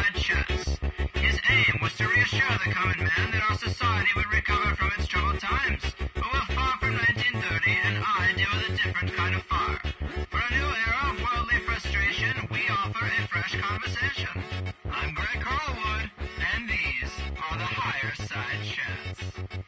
Higherside chess. His aim was to reassure the common man that our society would recover from its troubled times. But we're far from 1930, and I deal with a different kind of fire. For a new era of worldly frustration, we offer a fresh conversation. I'm Greg Carlwood, and these are the Higherside chats.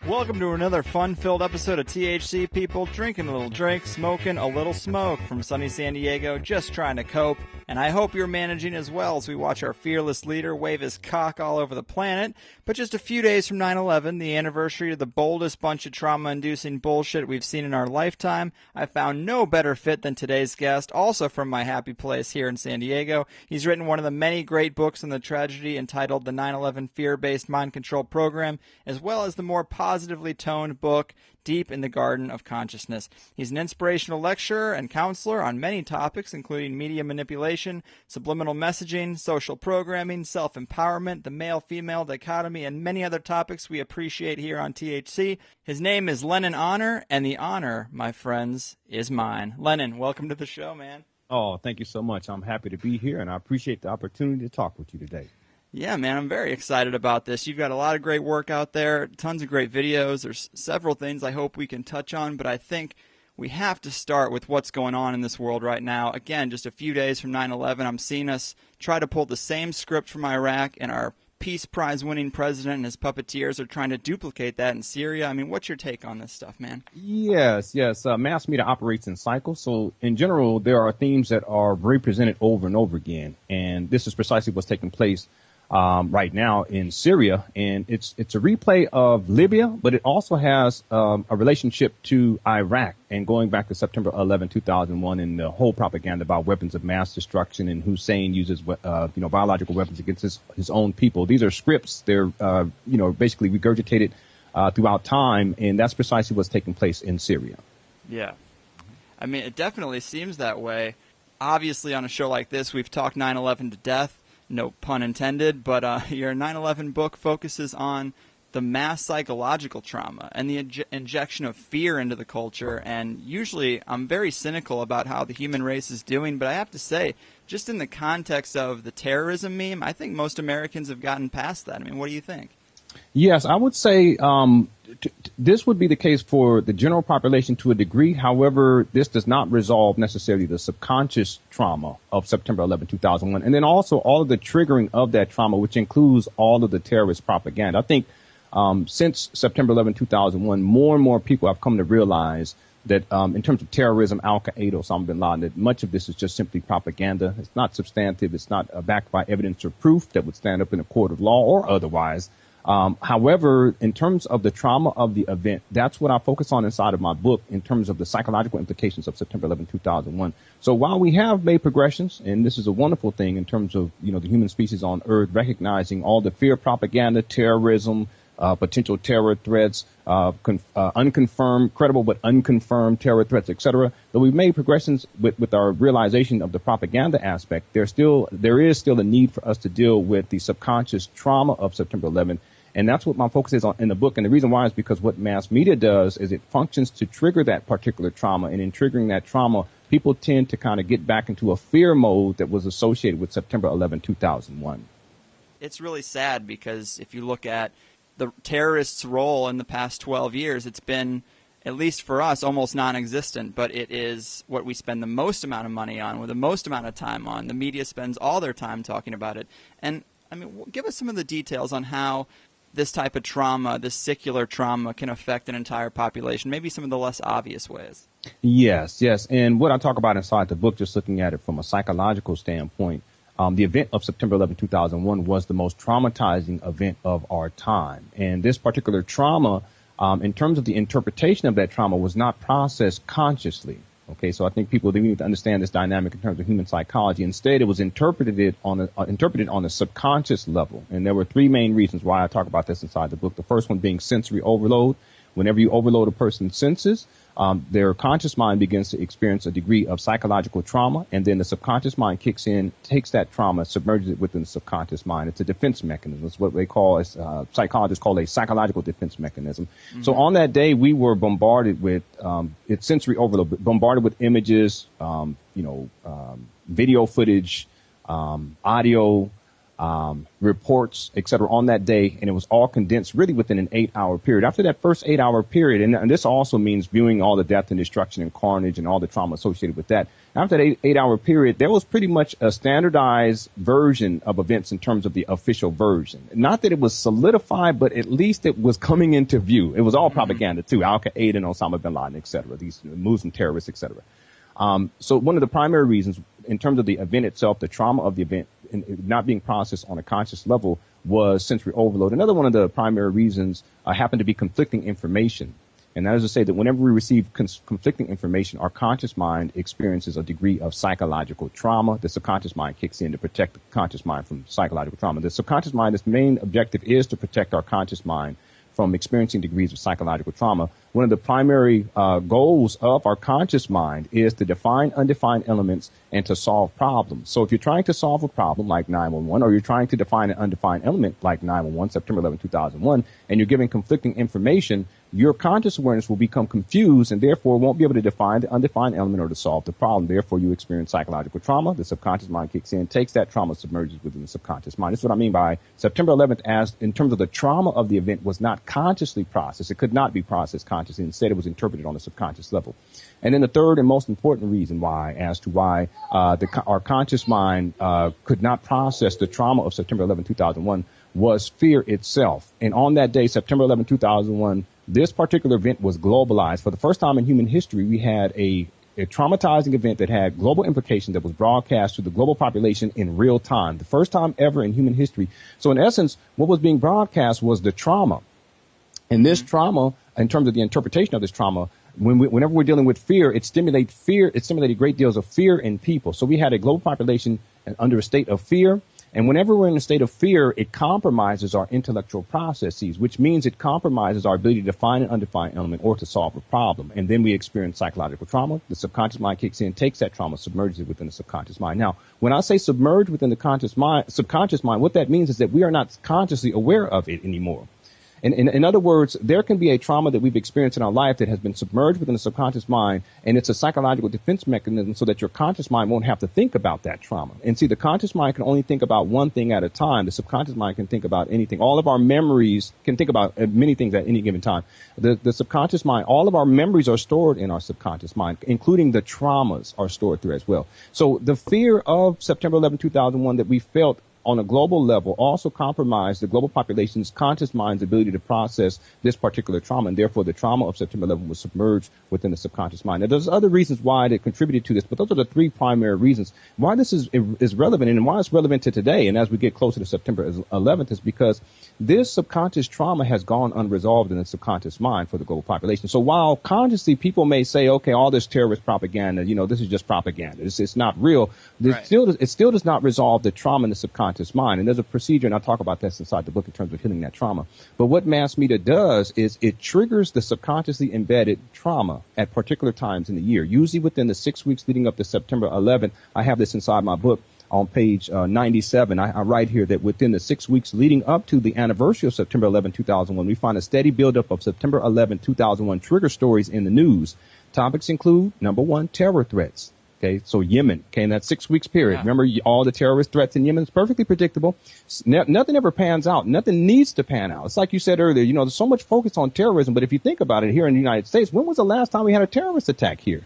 Welcome to another fun-filled episode of THC People, drinking a little drink, smoking a little smoke from sunny San Diego, just trying to cope. And I hope you're managing as well as we watch our fearless leader wave his cock all over the planet. But just a few days from 9/11, the anniversary of the boldest bunch of trauma-inducing bullshit we've seen in our lifetime, I found no better fit than today's guest, also from my happy place here in San Diego. He's written one of the many great books on the tragedy entitled The 9/11 Fear-Based Mind Control Program, as well as the more positively toned book, Deep in the Garden of Consciousness. He's an inspirational lecturer and counselor on many topics, including media manipulation, subliminal messaging, social programming, self-empowerment, the male-female dichotomy, and many other topics we appreciate here on THC. His name is Lenon Honor, and the honor, my friends, is mine. Lenon, welcome to the show, man. Oh, thank you so much. I'm happy to be here, and I appreciate the opportunity to talk with you today. Yeah, man, I'm very excited about this. You've got a lot of great work out there, tons of great videos. There's several things I hope we can touch on, but I think we have to start with what's going on in this world right now. Again, just a few days from 9/11, I'm seeing us try to pull the same script from Iraq, and our Peace Prize-winning president and his puppeteers are trying to duplicate that in Syria. I mean, what's your take on this stuff, man? Yes. Mass media operates in cycles. So in general, there are themes that are represented over and over again. And this is precisely what's taking place right now in Syria, and it's a replay of Libya, but it also has a relationship to Iraq and going back to September 11, 2001, and the whole propaganda about weapons of mass destruction and Hussein uses biological weapons against his own people. These are scripts. They're basically regurgitated throughout time, and that's precisely what's taking place in Syria. Yeah, I mean, it definitely seems that way. Obviously, on a show like this, we've talked 9/11 to death. No pun intended, but your 9/11 book focuses on the mass psychological trauma and the injection of fear into the culture. And usually I'm very cynical about how the human race is doing, but I have to say, just in the context of the terrorism meme, I think most Americans have gotten past that. I mean, what do you think? Yes, I would say this would be the case for the general population to a degree. However, this does not resolve necessarily the subconscious trauma of September 11, 2001, and then also all of the triggering of that trauma, which includes all of the terrorist propaganda. I think since September 11, 2001, more and more people have come to realize that in terms of terrorism, Al-Qaeda, Osama bin Laden, that much of this is just simply propaganda. It's not substantive. It's not backed by evidence or proof that would stand up in a court of law or otherwise. However, in terms of the trauma of the event, that's what I focus on inside of my book in terms of the psychological implications of September 11, 2001. So while we have made progressions, and this is a wonderful thing in terms of, the human species on Earth, recognizing all the fear propaganda, terrorism, potential terror threats, unconfirmed, credible but unconfirmed terror threats, etc. Though we've made progressions with our realization of the propaganda aspect, there is still a need for us to deal with the subconscious trauma of September 11. And that's what my focus is on in the book. And the reason why is because what mass media does is it functions to trigger that particular trauma. And in triggering that trauma, people tend to kind of get back into a fear mode that was associated with September 11, 2001. It's really sad because if you look at the terrorists' role in the past 12 years, it's been, at least for us, almost non-existent. But it is what we spend the most amount of money on, with the most amount of time on. The media spends all their time talking about it. And, I mean, give us some of the details on how this type of trauma, this secular trauma, can affect an entire population, maybe some of the less obvious ways. Yes. And what I talk about inside the book, just looking at it from a psychological standpoint, the event of September 11, 2001 was the most traumatizing event of our time. And this particular trauma, in terms of the interpretation of that trauma, was not processed consciously. Okay, so I think people need to understand this dynamic in terms of human psychology. Instead, it was interpreted on a subconscious level. And there were three main reasons why I talk about this inside the book. The first one being sensory overload. Whenever you overload a person's senses, their conscious mind begins to experience a degree of psychological trauma, and then the subconscious mind kicks in, takes that trauma, submerges it within the subconscious mind. It's a defense mechanism. It's what they call, psychologists call a psychological defense mechanism. Mm-hmm. So on that day, we were bombarded with it's sensory overload, bombarded with images, video footage, audio, reports, et cetera, on that day, and it was all condensed really within an 8-hour period. After that first 8-hour period, and this also means viewing all the death and destruction and carnage and all the trauma associated with that. After that 8-hour period, there was pretty much a standardized version of events in terms of the official version. Not that it was solidified, but at least it was coming into view. It was all propaganda too, Al-Qaeda and Osama bin Laden, et cetera, these Muslim terrorists, et cetera. So one of the primary reasons in terms of the event itself, the trauma of the event not being processed on a conscious level was sensory overload. Another one of the primary reasons happened to be conflicting information. And that is to say that whenever we receive conflicting information, our conscious mind experiences a degree of psychological trauma. The subconscious mind kicks in to protect the conscious mind from psychological trauma. The subconscious mind, its main objective is to protect our conscious mind from experiencing degrees of psychological trauma. One of the primary goals of our conscious mind is to define undefined elements and to solve problems. So if you're trying to solve a problem like 911, or you're trying to define an undefined element like 911, September 11, 2001, and you're giving conflicting information, your conscious awareness will become confused and therefore won't be able to define the undefined element or to solve the problem. Therefore, you experience psychological trauma. The subconscious mind kicks in, takes that trauma, submerges within the subconscious mind. This is what I mean by September 11th, as in terms of the trauma of the event, was not consciously processed. It could not be processed consciously. Instead, it was interpreted on the subconscious level. And then the third and most important reason why our conscious mind could not process the trauma of September 11, 2001 was fear itself. And on that day, September 11, 2001, this particular event was globalized. For the first time in human history, we had a traumatizing event that had global implications that was broadcast to the global population in real time. The first time ever in human history. So in essence, what was being broadcast was the trauma. And this trauma, in terms of the interpretation of this trauma, whenever we're dealing with fear, it stimulated great deals of fear in people. So we had a global population under a state of fear. And whenever we're in a state of fear, it compromises our intellectual processes, which means it compromises our ability to define an undefined element or to solve a problem. And then we experience psychological trauma. The subconscious mind kicks in, takes that trauma, submerges it within the subconscious mind. Now, when I say submerge within the subconscious mind, what that means is that we are not consciously aware of it anymore. In other words, there can be a trauma that we've experienced in our life that has been submerged within the subconscious mind, and it's a psychological defense mechanism so that your conscious mind won't have to think about that trauma. And see, the conscious mind can only think about one thing at a time. The subconscious mind can think about anything. All of our memories can think about many things at any given time. The subconscious mind, all of our memories are stored in our subconscious mind, including the traumas are stored there as well. So the fear of September 11, 2001 that we felt on a global level also compromised the global population's conscious mind's ability to process this particular trauma, and therefore the trauma of September 11 was submerged within the subconscious mind. Now, there's other reasons why that contributed to this, but those are the three primary reasons why this is relevant, and why it's relevant to today. And as we get closer to September 11th, is because this subconscious trauma has gone unresolved in the subconscious mind for the global population. So while consciously people may say, okay, all this terrorist propaganda, this is just propaganda, it's not real, it still does not resolve the trauma in the subconscious mind. And there's a procedure, and I'll talk about this inside the book in terms of healing that trauma. But what mass media does is it triggers the subconsciously embedded trauma at particular times in the year, usually within the 6 weeks leading up to September 11th. I have this inside my book on page 97. I write here that within the 6 weeks leading up to the anniversary of September 11, 2001, we find a steady buildup of September 11, 2001 trigger stories in the news. Topics include, number one, terror threats. Okay, so Yemen, in that 6 weeks period. Yeah. Remember all the terrorist threats in Yemen? It's perfectly predictable. Nothing ever pans out. Nothing needs to pan out. It's like you said earlier, there's so much focus on terrorism, but if you think about it here in the United States, when was the last time we had a terrorist attack here?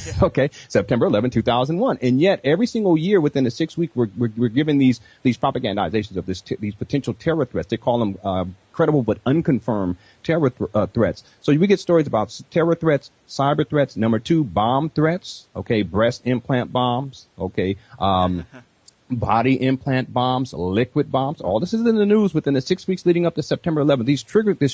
Yeah. Okay, September 11, 2001. And yet every single year within the 6 weeks, we're given these propagandizations of these potential terror threats. They call them credible but unconfirmed terror threats. So we get stories about terror threats, cyber threats. Number two, bomb threats. Okay, breast implant bombs. Okay, body implant bombs, liquid bombs. All this is in the news within the 6 weeks leading up to September 11th. This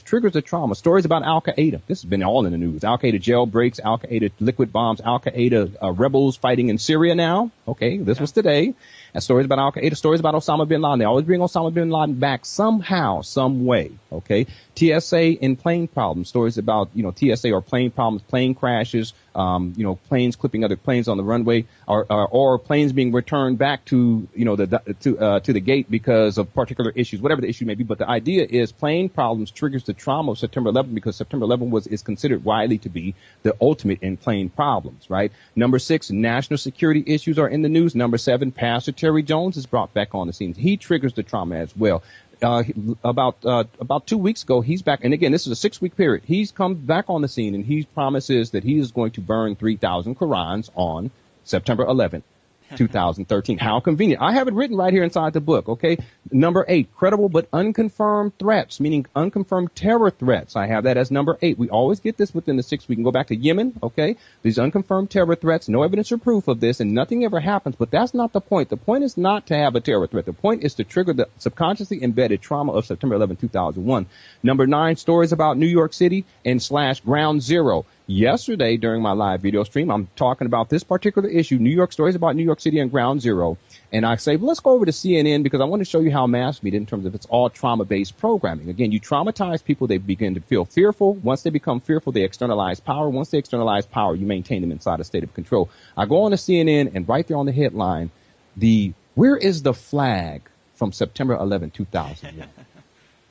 triggers the trauma. Stories about Al-Qaeda. This has been all in the news. Al-Qaeda jailbreaks, Al-Qaeda liquid bombs, Al-Qaeda rebels fighting in Syria now. Okay, this was today. And stories about Al-Qaeda, stories about Osama bin Laden. They always bring Osama bin Laden back somehow, some way. Okay, TSA in plane problems. Stories about TSA or plane problems, plane crashes. Planes clipping other planes on the runway, or planes being returned back to the gate because of particular issues, whatever the issue may be. But the idea is plane problems triggers the trauma of September 11 because September 11 is considered widely to be the ultimate in plane problems, right? Number 6, national security issues are in the news. Number 7, pastor Terry Jones is brought back on the scene. He triggers the trauma as well. About 2 weeks ago, he's back. And again, this is a 6-week period. He's come back on the scene and he promises that he is going to burn 3,000 Qurans on September 11th. 2013. How convenient. I have it written right here inside the book, okay? Number 8, credible but unconfirmed threats, meaning unconfirmed terror threats. I have that as number 8. We always get this within the 6 weeks. We can go back to Yemen, okay? These unconfirmed terror threats, no evidence or proof of this, and nothing ever happens, but that's not the point. The point is not to have a terror threat. The point is to trigger the subconsciously embedded trauma of September 11, 2001. Number 9, stories about New York City and / Ground Zero. Yesterday, during my live video stream, I'm talking about this particular issue, New York stories about New York City and Ground Zero. And I say, well, let's go over to CNN because I want to show you how mass media, in terms of it's all trauma-based programming. Again, you traumatize people, they begin to feel fearful. Once they become fearful, they externalize power. Once they externalize power, you maintain them inside a state of control. I go on to CNN and right there on the headline, where is the flag from September 11, 2001?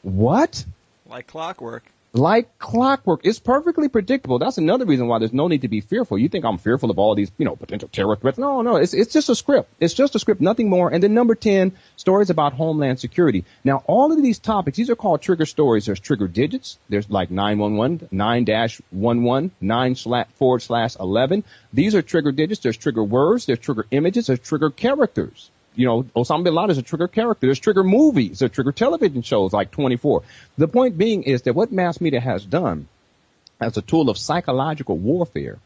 What? Like clockwork. Like clockwork. It's perfectly predictable. That's another reason why there's no need to be fearful. You think I'm fearful of all these, potential terror threats. No, it's just a script. It's just a script, nothing more. And then number 10, stories about Homeland Security. Now, all of these topics, these are called trigger stories. There's trigger digits. There's like 911, 9-11, 9/11. These are trigger digits. There's trigger words. There's trigger images. There's trigger characters. Osama bin Laden is a trigger character. There's trigger movies. There's trigger television shows like 24. The point being is that what mass media has done as a tool of psychological warfare,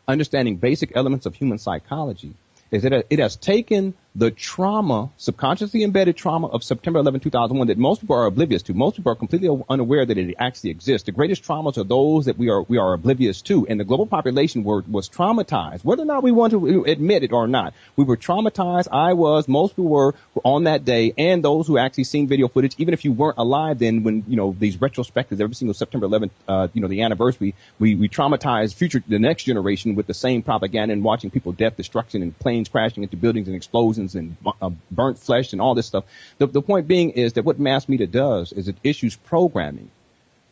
understanding basic elements of human psychology, is that it has taken the trauma, subconsciously embedded trauma of September 11, 2001 that most people are oblivious to. Most people are completely unaware that it actually exists. The greatest traumas are those that we are oblivious to. And the global population was traumatized, whether or not we want to admit it or not. We were traumatized. Most people were on that day, and those who actually seen video footage, even if you weren't alive then when, these retrospectives, every single September 11th, the anniversary, we traumatized the next generation with the same propaganda and watching people death, destruction, and planes crashing into buildings and explosions and burnt flesh and all this stuff. The point being is that what mass media does is it issues programming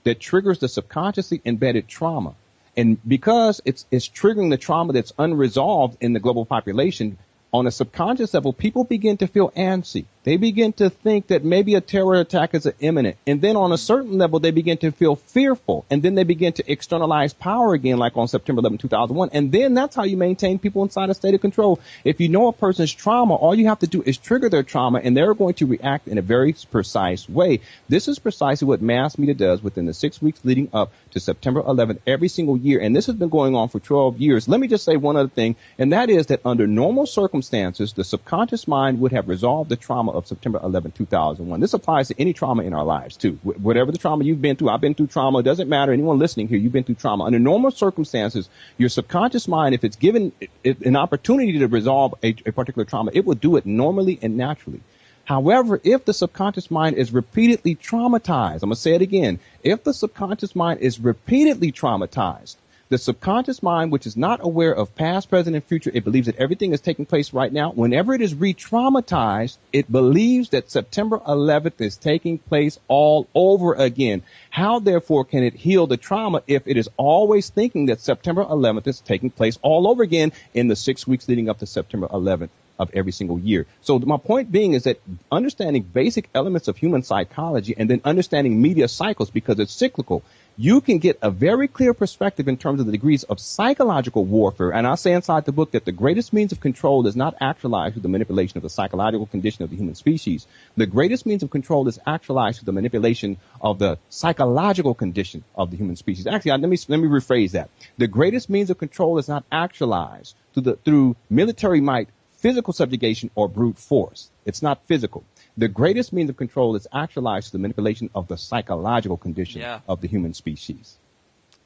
that triggers the subconsciously embedded trauma. And because it's triggering the trauma that's unresolved in the global population, on a subconscious level, people begin to feel antsy. They begin to think that maybe a terror attack is imminent. And then on a certain level, they begin to feel fearful. And then they begin to externalize power again, like on September 11, 2001. And then that's how you maintain people inside a state of control. If you know a person's trauma, all you have to do is trigger their trauma, and they're going to react in a very precise way. This is precisely what mass media does within the 6 weeks leading up to September 11th every single year. And this has been going on for 12 years. Let me just say one other thing, and that is that under normal circumstances, the subconscious mind would have resolved the trauma of September 11, 2001. This applies to any trauma in our lives, too. Whatever the trauma you've been through, I've been through trauma. It doesn't matter. Anyone listening here, you've been through trauma. Under normal circumstances, your subconscious mind, if it's given an opportunity to resolve a particular trauma, it will do it normally and naturally. However, if the subconscious mind is repeatedly traumatized, I'm going to say it again, if the subconscious mind is repeatedly traumatized, the subconscious mind, which is not aware of past, present, and future, it believes that everything is taking place right now. Whenever it is re-traumatized, it believes that September 11th is taking place all over again. How, therefore, can it heal the trauma if it is always thinking that September 11th is taking place all over again in the 6 weeks leading up to September 11th of every single year? So my point being is that understanding basic elements of human psychology and then understanding media cycles, because it's cyclical, you can get a very clear perspective in terms of the degrees of psychological warfare. And I say inside the book that the greatest means of control is not actualized through the manipulation of the psychological condition of the human species. The greatest means of control is actualized through the manipulation of the psychological condition of the human species. Actually, let me rephrase that. The greatest means of control is not actualized through military might, physical subjugation, or brute force. It's not physical. The greatest means of control is actualized through the manipulation of the psychological condition of the human species.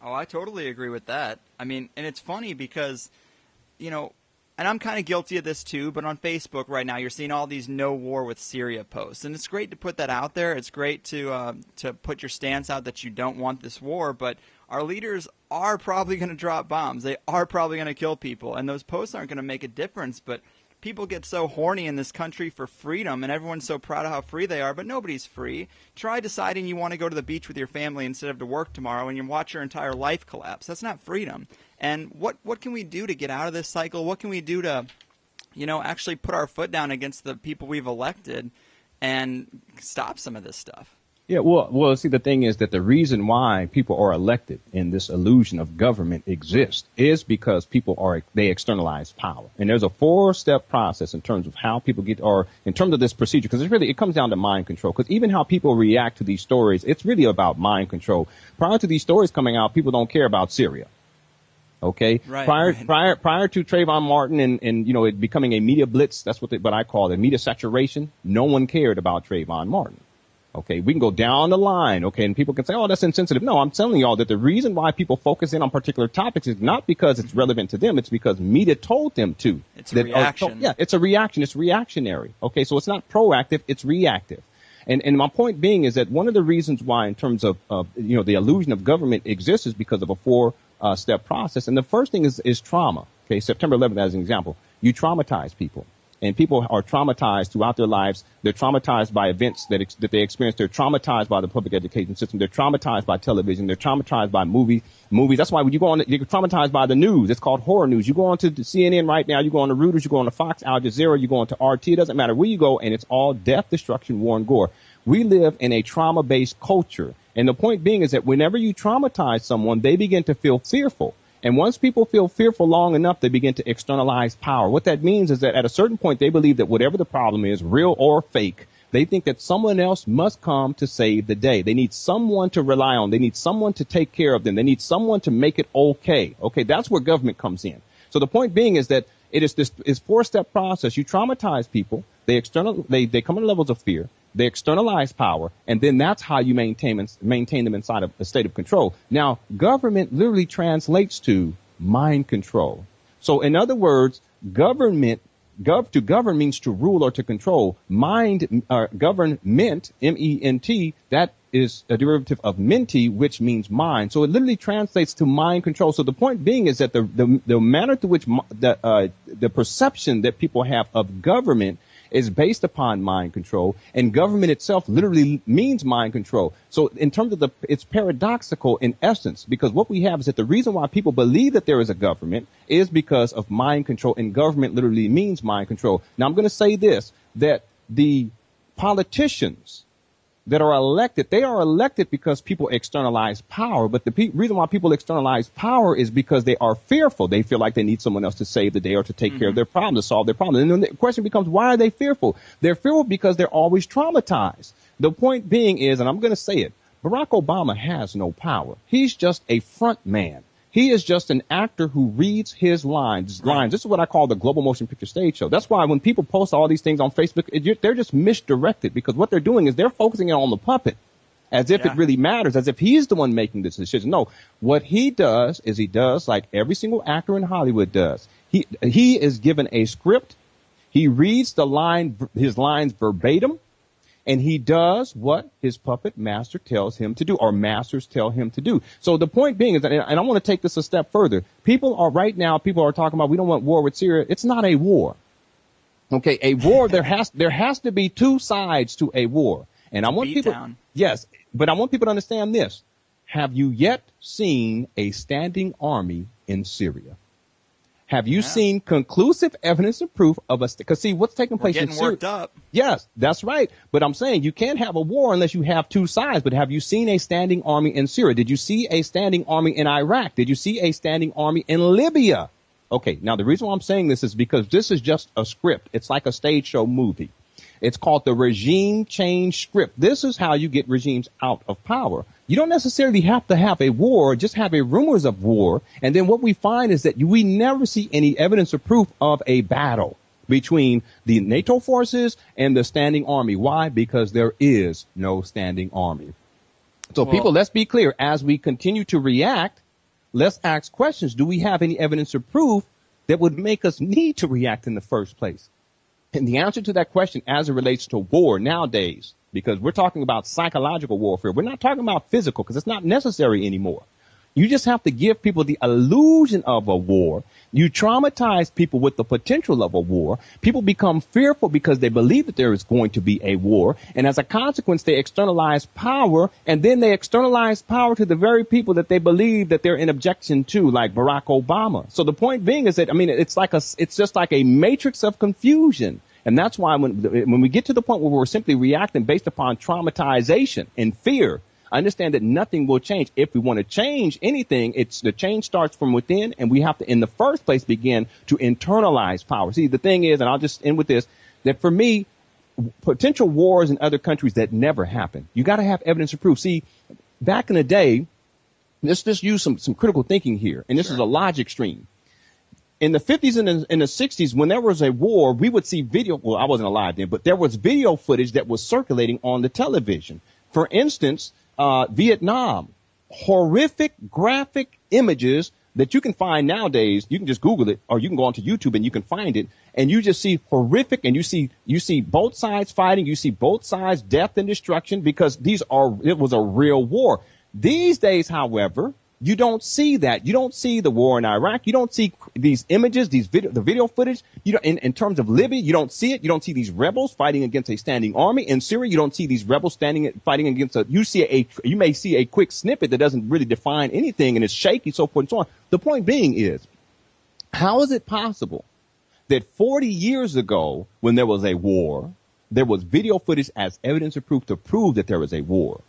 Oh, I totally agree with that. I mean, and it's funny because, and I'm kind of guilty of this too, but on Facebook right now you're seeing all these no war with Syria posts. And it's great to put that out there. It's great to put your stance out that you don't want this war, but our leaders are probably going to drop bombs. They are probably going to kill people, and those posts aren't going to make a difference, but people get so horny in this country for freedom, and everyone's so proud of how free they are, but nobody's free. Try deciding you want to go to the beach with your family instead of to work tomorrow, and you watch your entire life collapse. That's not freedom. And what can we do to get out of this cycle? What can we do to actually put our foot down against the people we've elected and stop some of this stuff. Yeah, well, see, the thing is that the reason why people are elected and this illusion of government exists is because they externalize power. And there's a 4-step process in terms of how people or in terms of this procedure, because it comes down to mind control. Because even how people react to these stories, it's really about mind control. Prior to these stories coming out, people don't care about Syria. Okay. Right, prior to Trayvon Martin and it becoming a media blitz, that's what I call it, media saturation. No one cared about Trayvon Martin. Okay, we can go down the line, okay, and people can say, oh, that's insensitive. No, I'm telling y'all that the reason why people focus in on particular topics is not because it's relevant to them. It's because media told them to. It's a reaction. It's a reaction. It's reactionary. Okay, so it's not proactive. It's reactive. And my point being is that one of the reasons why in terms of the illusion of government exists is because of a 4-step process. And the first thing is trauma. Okay, September 11th as an example. You traumatize people. And people are traumatized throughout their lives. They're traumatized by events that they experience. They're traumatized by the public education system. They're traumatized by television. They're traumatized by movies. That's why when you go on, you're traumatized by the news. It's called horror news. You go on to CNN right now. You go on to Reuters. You go on to Fox, Al Jazeera. You go on to RT. It doesn't matter where you go, and it's all death, destruction, war, and gore. We live in a trauma-based culture. And the point being is that whenever you traumatize someone, they begin to feel fearful. And once people feel fearful long enough, they begin to externalize power. What that means is that at a certain point, they believe that whatever the problem is, real or fake, they think that someone else must come to save the day. They need someone to rely on. They need someone to take care of them. They need someone to make it okay. Okay, that's where government comes in. So the point being is that it's 4-step process. You traumatize people. They come in levels of fear. They externalize power, and then that's how you maintain them inside of a state of control. Now, government literally translates to mind control. So, in other words, government to govern means to rule or to control. Government, M-E-N-T, that is a derivative of menti, which means mind. So it literally translates to mind control. So the point being is that the manner to which the perception that people have of government is based upon mind control, and government itself literally means mind control. So in terms of it's paradoxical in essence, because what we have is that the reason why people believe that there is a government is because of mind control, and government literally means mind control. Now I'm going to say this, that the politicians that are elected, they are elected because people externalize power. But the reason why people externalize power is because they are fearful. They feel like they need someone else to save the day or to take care of their problem, to solve their problem. And then the question becomes, why are they fearful? They're fearful because they're always traumatized. The point being is, and I'm going to say it, Barack Obama has no power. He's just a front man. He is just an actor who reads his lines. This is what I call the global motion picture stage show. That's why when people post all these things on Facebook, they're just misdirected, because what they're doing is they're focusing on the puppet as if it really matters, as if he's the one making this decision. No, what he does is he does like every single actor in Hollywood does. He is given a script. He reads his lines verbatim. And he does what his puppet master tells him to do, or masters tell him to do. So the point being is that, and I want to take this a step further. People are talking about, we don't want war with Syria. It's not a war. Okay, a war, there has to be two sides to a war. And I want people, yes, but I want people to understand this. Have you yet seen a standing army in Syria? Have you seen conclusive evidence and proof of because see what's taking place in Syria? Getting worked up. Yes, that's right. But I'm saying you can't have a war unless you have two sides. But have you seen a standing army in Syria? Did you see a standing army in Iraq? Did you see a standing army in Libya? Okay, now the reason why I'm saying this is because this is just a script. It's like a stage show movie. It's called the regime change script. This is how you get regimes out of power. You don't necessarily have to have a war, just have a rumors of war. And then what we find is that we never see any evidence or proof of a battle between the NATO forces and the standing army. Why? Because there is no standing army. So people, let's be clear. As we continue to react, let's ask questions. Do we have any evidence or proof that would make us need to react in the first place? And the answer to that question as it relates to war nowadays, because we're talking about psychological warfare. We're not talking about physical, because it's not necessary anymore. You just have to give people the illusion of a war. You traumatize people with the potential of a war. People become fearful because they believe that there is going to be a war. And as a consequence, they externalize power, and then they externalize power to the very people that they believe that they're in objection to, like Barack Obama. So the point being is that, I mean, it's just like a matrix of confusion. And that's why when we get to the point where we're simply reacting based upon traumatization and fear, I understand that nothing will change. If we want to change anything, the change starts from within, and we have to, in the first place, begin to internalize power. See, the thing is, and I'll just end with this, that for me, potential wars in other countries that never happen, you got to have evidence of proof. See, back in the day, let's just use some critical thinking here, and this is a logic stream. In the 50s and in the 60s, when there was a war, we would see video. Well, I wasn't alive then, but there was video footage that was circulating on the television. For instance, Vietnam, horrific graphic images that you can find nowadays. You can just Google it, or you can go onto YouTube and you can find it, and you just see horrific, and you see both sides fighting, you see both sides death and destruction, because it was a real war. These days, however, you don't see that. You don't see the war in Iraq. You don't see these images, the video footage. In terms of Libya, you don't see it. You don't see these rebels fighting against a standing army. In Syria, you don't see these rebels fighting against you may see a quick snippet that doesn't really define anything, and it's shaky, so forth and so on. The point being is, how is it possible that 40 years ago, when there was a war, there was video footage as evidence or proof to prove that there was a war?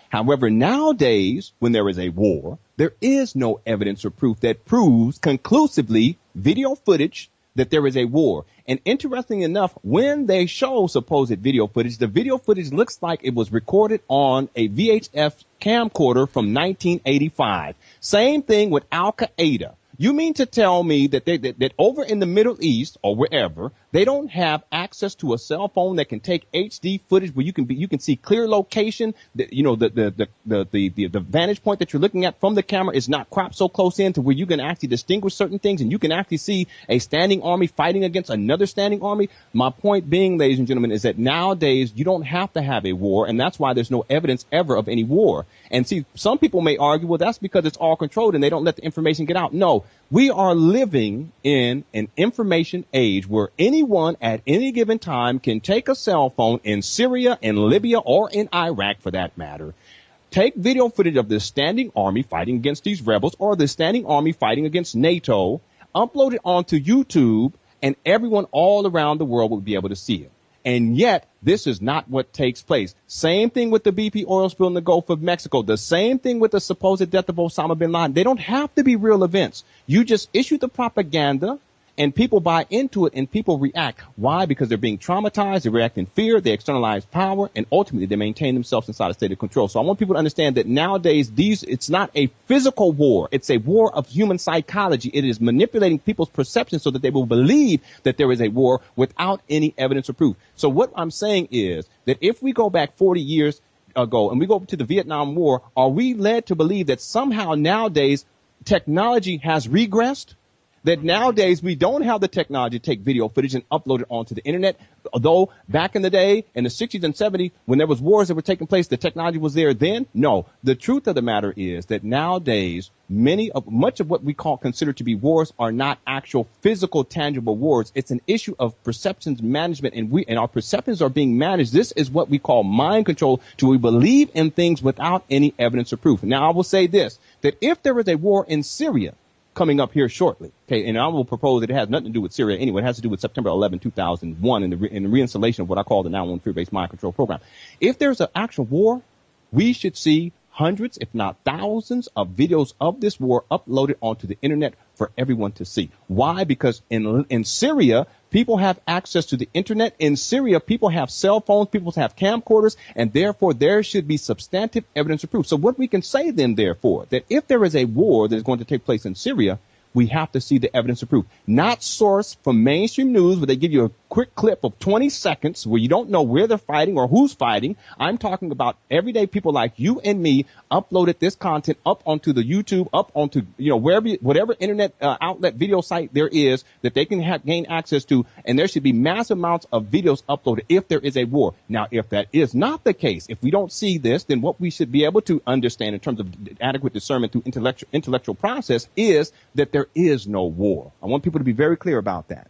However, nowadays, when there is a war, there is no evidence or proof that proves conclusively video footage that there is a war. And interestingly enough, when they show supposed video footage, the video footage looks like it was recorded on a VHF camcorder from 1985. Same thing with Al-Qaeda. You mean to tell me that that over in the Middle East or wherever, they don't have access to a cell phone that can take HD footage where you can see clear location? The vantage point that you're looking at from the camera is not cropped so close in to where you can actually distinguish certain things, and you can actually see a standing army fighting against another standing army. My point being, ladies and gentlemen, is that nowadays you don't have to have a war, and that's why there's no evidence ever of any war. And see, some people may argue, well, that's because it's all controlled and they don't let the information get out. No, we are living in an information age where anyone at any given time can take a cell phone in Syria, in Libya, or in Iraq, for that matter, take video footage of the standing army fighting against these rebels, or the standing army fighting against NATO, upload it onto YouTube, and everyone all around the world will be able to see it. And yet, this is not what takes place. Same thing with the BP oil spill in the Gulf of Mexico. The same thing with the supposed death of Osama bin Laden. They don't have to be real events. You just issue the propaganda, and people buy into it, and people react. Why? Because they're being traumatized, they react in fear, they externalize power, and ultimately they maintain themselves inside a state of control. So I want people to understand that nowadays it's not a physical war. It's a war of human psychology. It is manipulating people's perceptions so that they will believe that there is a war without any evidence or proof. So what I'm saying is that if we go back 40 years ago and we go to the Vietnam War, are we led to believe that somehow nowadays technology has regressed? That nowadays we don't have the technology to take video footage and upload it onto the internet. Although back in the day, in the 60s and 70s, when there was wars that were taking place, the technology was there then. No, the truth of the matter is that nowadays, much of what we consider to be wars are not actual physical, tangible wars. It's an issue of perceptions management, and our perceptions are being managed. This is what we call mind control, to we believe in things without any evidence or proof. Now, I will say this, that if there is a war in Syria coming up here shortly, okay, and I will propose that it has nothing to do with Syria anyway. It has to do with September 11, 2001, and the reinstallation of what I call the 911 fear-based mind control program. If there's an actual war, we should see hundreds, if not thousands, of videos of this war uploaded onto the internet for everyone to see. Why? Because in Syria, people have access to the internet. In Syria, people have cell phones, people have camcorders, and therefore there should be substantive evidence or proof. So what we can say then, therefore, that if there is a war that is going to take place in Syria, we have to see the evidence of proof, not sourced from mainstream news where they give you a quick clip of 20 seconds where you don't know where they're fighting or who's fighting. I'm talking about everyday people like you and me uploaded this content up onto the YouTube, up onto, wherever, whatever internet outlet video site there is that they can gain access to. And there should be massive amounts of videos uploaded if there is a war. Now, if that is not the case, if we don't see this, then what we should be able to understand in terms of adequate discernment through intellectual process is that there is no war. I want people to be very clear about that.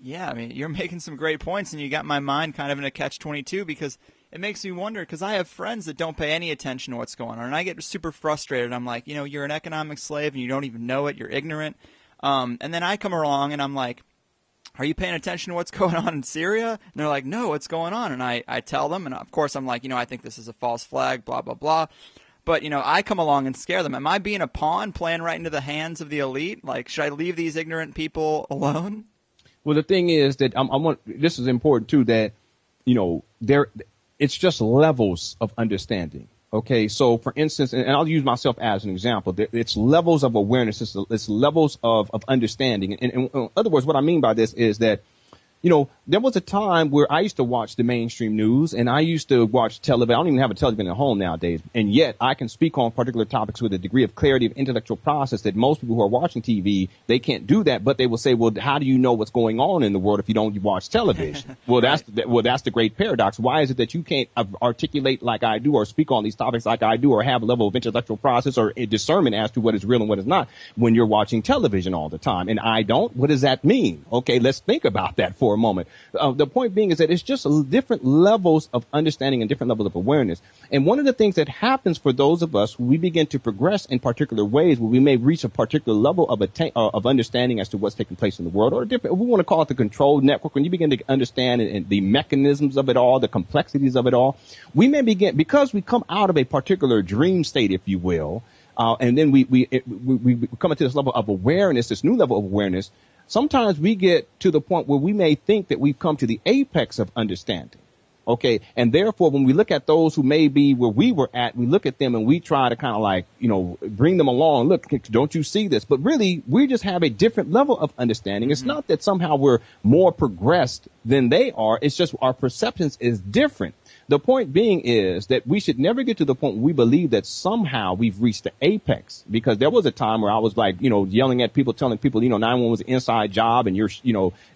Yeah, I mean, you're making some great points, and you got my mind kind of in a catch-22 because it makes me wonder, because I have friends that don't pay any attention to what's going on, and I get super frustrated. I'm like, you're an economic slave, and you don't even know it. You're ignorant. And then I come along, and I'm like, are you paying attention to what's going on in Syria? And they're like, no, what's going on? And I tell them, and of course I'm like, I think this is a false flag, blah, blah, blah. But, I come along and scare them. Am I being a pawn playing right into the hands of the elite? Like, should I leave these ignorant people alone? Well, the thing is that this is important too, that, it's just levels of understanding. Okay. So for instance, and I'll use myself as an example, it's levels of awareness. It's levels of understanding. And in other words, what I mean by this is that, there was a time where I used to watch the mainstream news and I used to watch television. I don't even have a television at home nowadays. And yet I can speak on particular topics with a degree of clarity of intellectual process that most people who are watching TV, they can't do that. But they will say, well, how do you know what's going on in the world if you don't watch television? Well, that's the great paradox. Why is it that you can't articulate like I do or speak on these topics like I do or have a level of intellectual process or a discernment as to what is real and what is not when you're watching television all the time? And I don't. What does that mean? Okay, let's think about that for a moment. The point being is that it's just different levels of understanding and different levels of awareness. And one of the things that happens for those of us who we begin to progress in particular ways where we may reach a particular level of understanding as to what's taking place in the world, or different, we want to call it the control network, when you begin to understand and the mechanisms of it all, the complexities of it all, we may begin, because we come out of a particular dream state, if you will, and then we come into this level of awareness, this new level of awareness. Sometimes we get to the point where we may think that we've come to the apex of understanding. Okay. And therefore, when we look at those who may be where we were at, we look at them and we try to kind of like, bring them along. Look, don't you see this? But really, we just have a different level of understanding. It's not that somehow we're more progressed than they are. It's just our perceptions is different. The point being is that we should never get to the point where we believe that somehow we've reached the apex, because there was a time where I was like, yelling at people, telling people, 911 was an inside job and you're,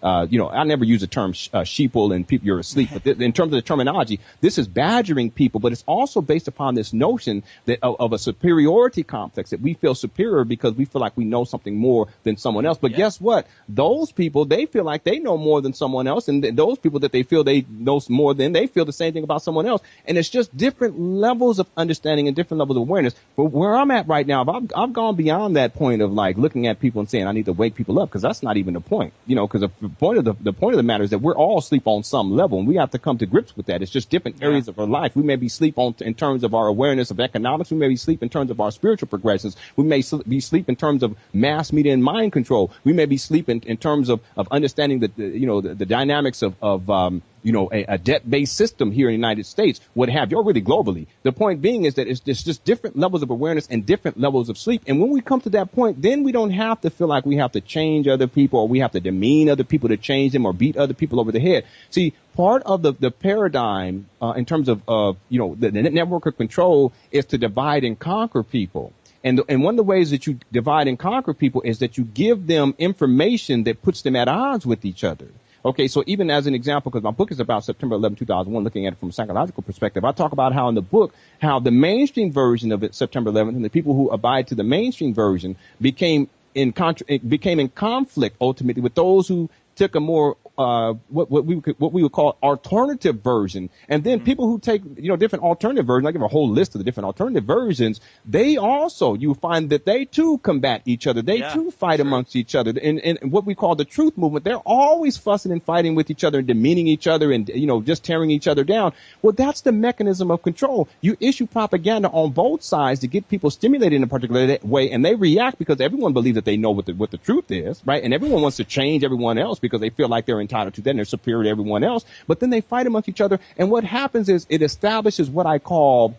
I never use the term sheeple and people you're asleep. But in terms of the terminology, this is badgering people, but it's also based upon this notion that of a superiority complex, that we feel superior because we feel like we know something more than someone else. But guess what? Those people, they feel like they know more than someone else. And those people that they feel they know more than, they feel the same thing about someone else. And it's just different levels of understanding and different levels of awareness. But where I'm at right now, I've gone beyond that point of like looking at people and saying I need to wake people up, because that's not even the point, because the point of the matter is that we're all asleep on some level, and we have to come to grips with that. It's just different areas of our life. We may be asleep in terms of our awareness of economics. We may be asleep in terms of our spiritual progressions. We may be asleep in terms of mass media and mind control. We may be asleep in terms of understanding the dynamics of a debt-based system here in the United States, what have you, or really globally. The point being is that it's just different levels of awareness and different levels of sleep. And when we come to that point, then we don't have to feel like we have to change other people, or we have to demean other people to change them, or beat other people over the head. See, part of the paradigm in terms of the network of control is to divide and conquer people. And one of the ways that you divide and conquer people is that you give them information that puts them at odds with each other. Okay, so even as an example, because my book is about September 11, 2001, looking at it from a psychological perspective, I talk about how in the book, how the mainstream version of it, September 11th, and the people who abide to the mainstream version became in conflict ultimately with those who took a more what we would call alternative version. And then people who take different alternative versions, I give a whole list of the different alternative versions, they also, you find that they too combat each other. They too fight amongst each other. And what we call the truth movement, they're always fussing and fighting with each other and demeaning each other and just tearing each other down. Well, that's the mechanism of control. You issue propaganda on both sides to get people stimulated in a particular way, and they react because everyone believes that they know what the truth is, right? And everyone wants to change everyone else because they feel like they're entitled to that and they're superior to everyone else. But then they fight amongst each other, and what happens is it establishes what I call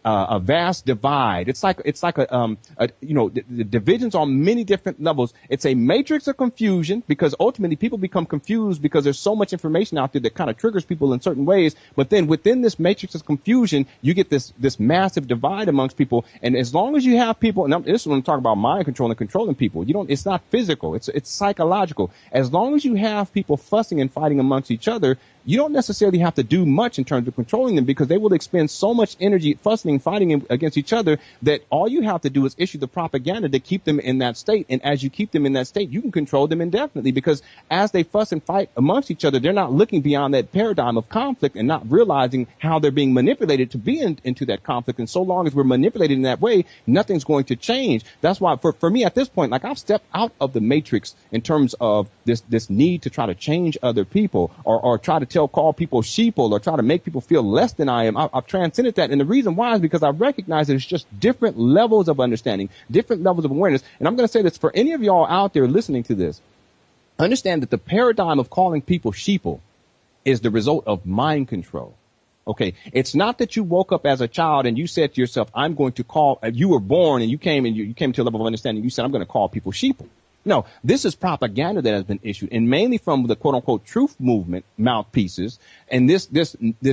a vast divide. It's like the divisions on many different levels. It's a matrix of confusion because ultimately people become confused because there's so much information out there that kind of triggers people in certain ways. But then within this matrix of confusion, you get this massive divide amongst people. And as long as you have people, and this is when I'm talking about mind control and controlling people, it's not physical. It's psychological. As long as you have people fussing and fighting amongst each other, you don't necessarily have to do much in terms of controlling them because they will expend so much energy fussing and fighting against each other that all you have to do is issue the propaganda to keep them in that state. And as you keep them in that state, you can control them indefinitely because as they fuss and fight amongst each other, they're not looking beyond that paradigm of conflict and not realizing how they're being manipulated to be into that conflict. And so long as we're manipulated in that way, nothing's going to change. That's why for me at this point, like I've stepped out of the matrix in terms of this need to try to change other people or try to call people sheeple or try to make people feel less than I am. I've transcended that. And the reason why is because I recognize that it's just different levels of understanding, different levels of awareness. And I'm going to say this for any of y'all out there listening to this. Understand that the paradigm of calling people sheeple is the result of mind control. Okay. It's not that you woke up as a child and you said to yourself, I'm going to call, you were born and you came to a level of understanding. You said, I'm going to call people sheeple. No, this is propaganda that has been issued, and mainly from the quote-unquote truth movement mouthpieces. And this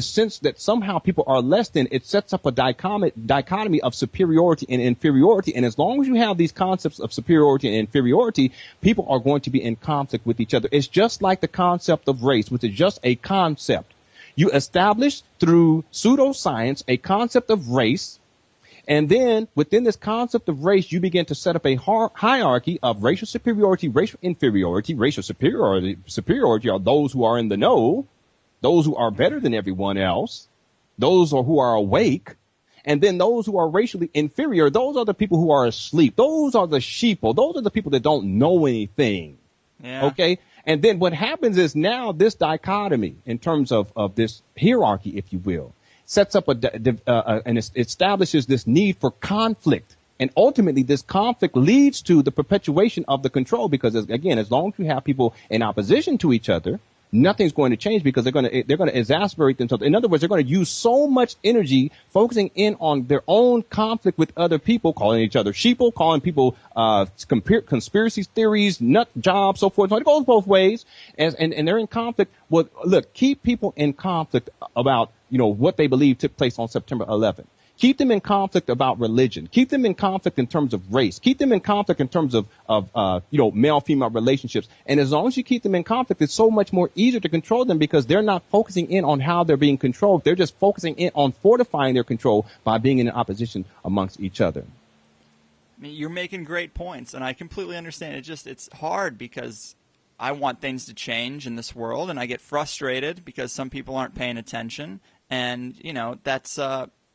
sense that somehow people are less than, it sets up a dichotomy of superiority and inferiority. And as long as you have these concepts of superiority and inferiority, people are going to be in conflict with each other. It's just like the concept of race, which is just a concept. You establish through pseudoscience a concept of race. And then within this concept of race, you begin to set up a hierarchy of racial superiority, racial inferiority. Racial superiority are those who are in the know, those who are better than everyone else, those who are awake. And then those who are racially inferior, those are the people who are asleep. Those are the sheeple. Those are the people that don't know anything. Yeah. Okay. And then what happens is now this dichotomy in terms of this hierarchy, if you will, sets up and establishes this need for conflict. And ultimately, this conflict leads to the perpetuation of the control because, again, as long as you have people in opposition to each other, nothing's going to change because they're going to exacerbate themselves. In other words, they're going to use so much energy focusing in on their own conflict with other people, calling each other sheeple, calling people conspiracy theories, nut jobs, so forth. So it goes both ways, and they're in conflict. Well, look, keep people in conflict about what they believe took place on September 11th. Keep them in conflict about religion. Keep them in conflict in terms of race. Keep them in conflict in terms of male-female relationships. And as long as you keep them in conflict, it's so much more easier to control them because they're not focusing in on how they're being controlled. They're just focusing in on fortifying their control by being in opposition amongst each other. I mean, you're making great points, and I completely understand. It's hard because I want things to change in this world, and I get frustrated because some people aren't paying attention, and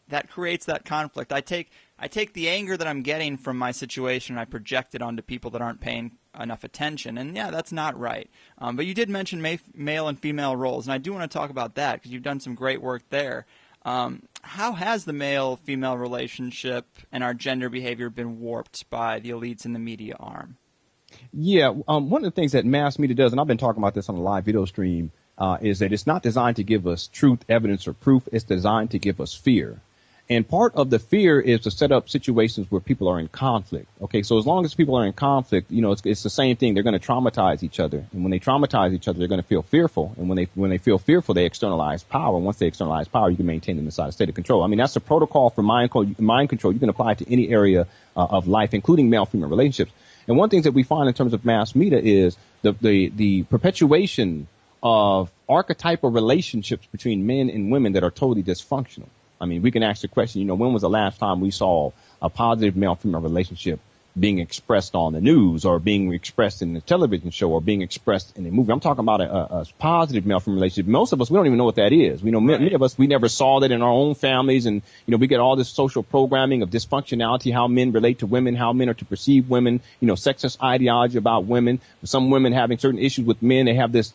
that creates that conflict. I take the anger that I'm getting from my situation and I project it onto people that aren't paying enough attention. And yeah, that's not right. But you did mention male and female roles, and I do want to talk about that because you've done some great work there. How has the male-female relationship and our gender behavior been warped by the elites in the media arm? Yeah, one of the things that mass media does, and I've been talking about this on a live video stream, is that it's not designed to give us truth, evidence, or proof. It's designed to give us fear. And part of the fear is to set up situations where people are in conflict. Okay, so as long as people are in conflict, it's the same thing. They're going to traumatize each other. And when they traumatize each other, they're going to feel fearful. And when they feel fearful, they externalize power. And once they externalize power, you can maintain them inside a state of control. I mean, that's the protocol for mind control. You can apply it to any area of life, including male-female relationships. And one thing that we find in terms of mass media is the perpetuation of archetypal relationships between men and women that are totally dysfunctional. I mean, we can ask the question, when was the last time we saw a positive male-female relationship being expressed on the news or being expressed in the television show or being expressed in a movie? I'm talking about a positive male-female relationship. Most of us, we don't even know what that is. Many of us, we never saw that in our own families. And, we get all this social programming of dysfunctionality, how men relate to women, how men are to perceive women, sexist ideology about women. Some women having certain issues with men, they have this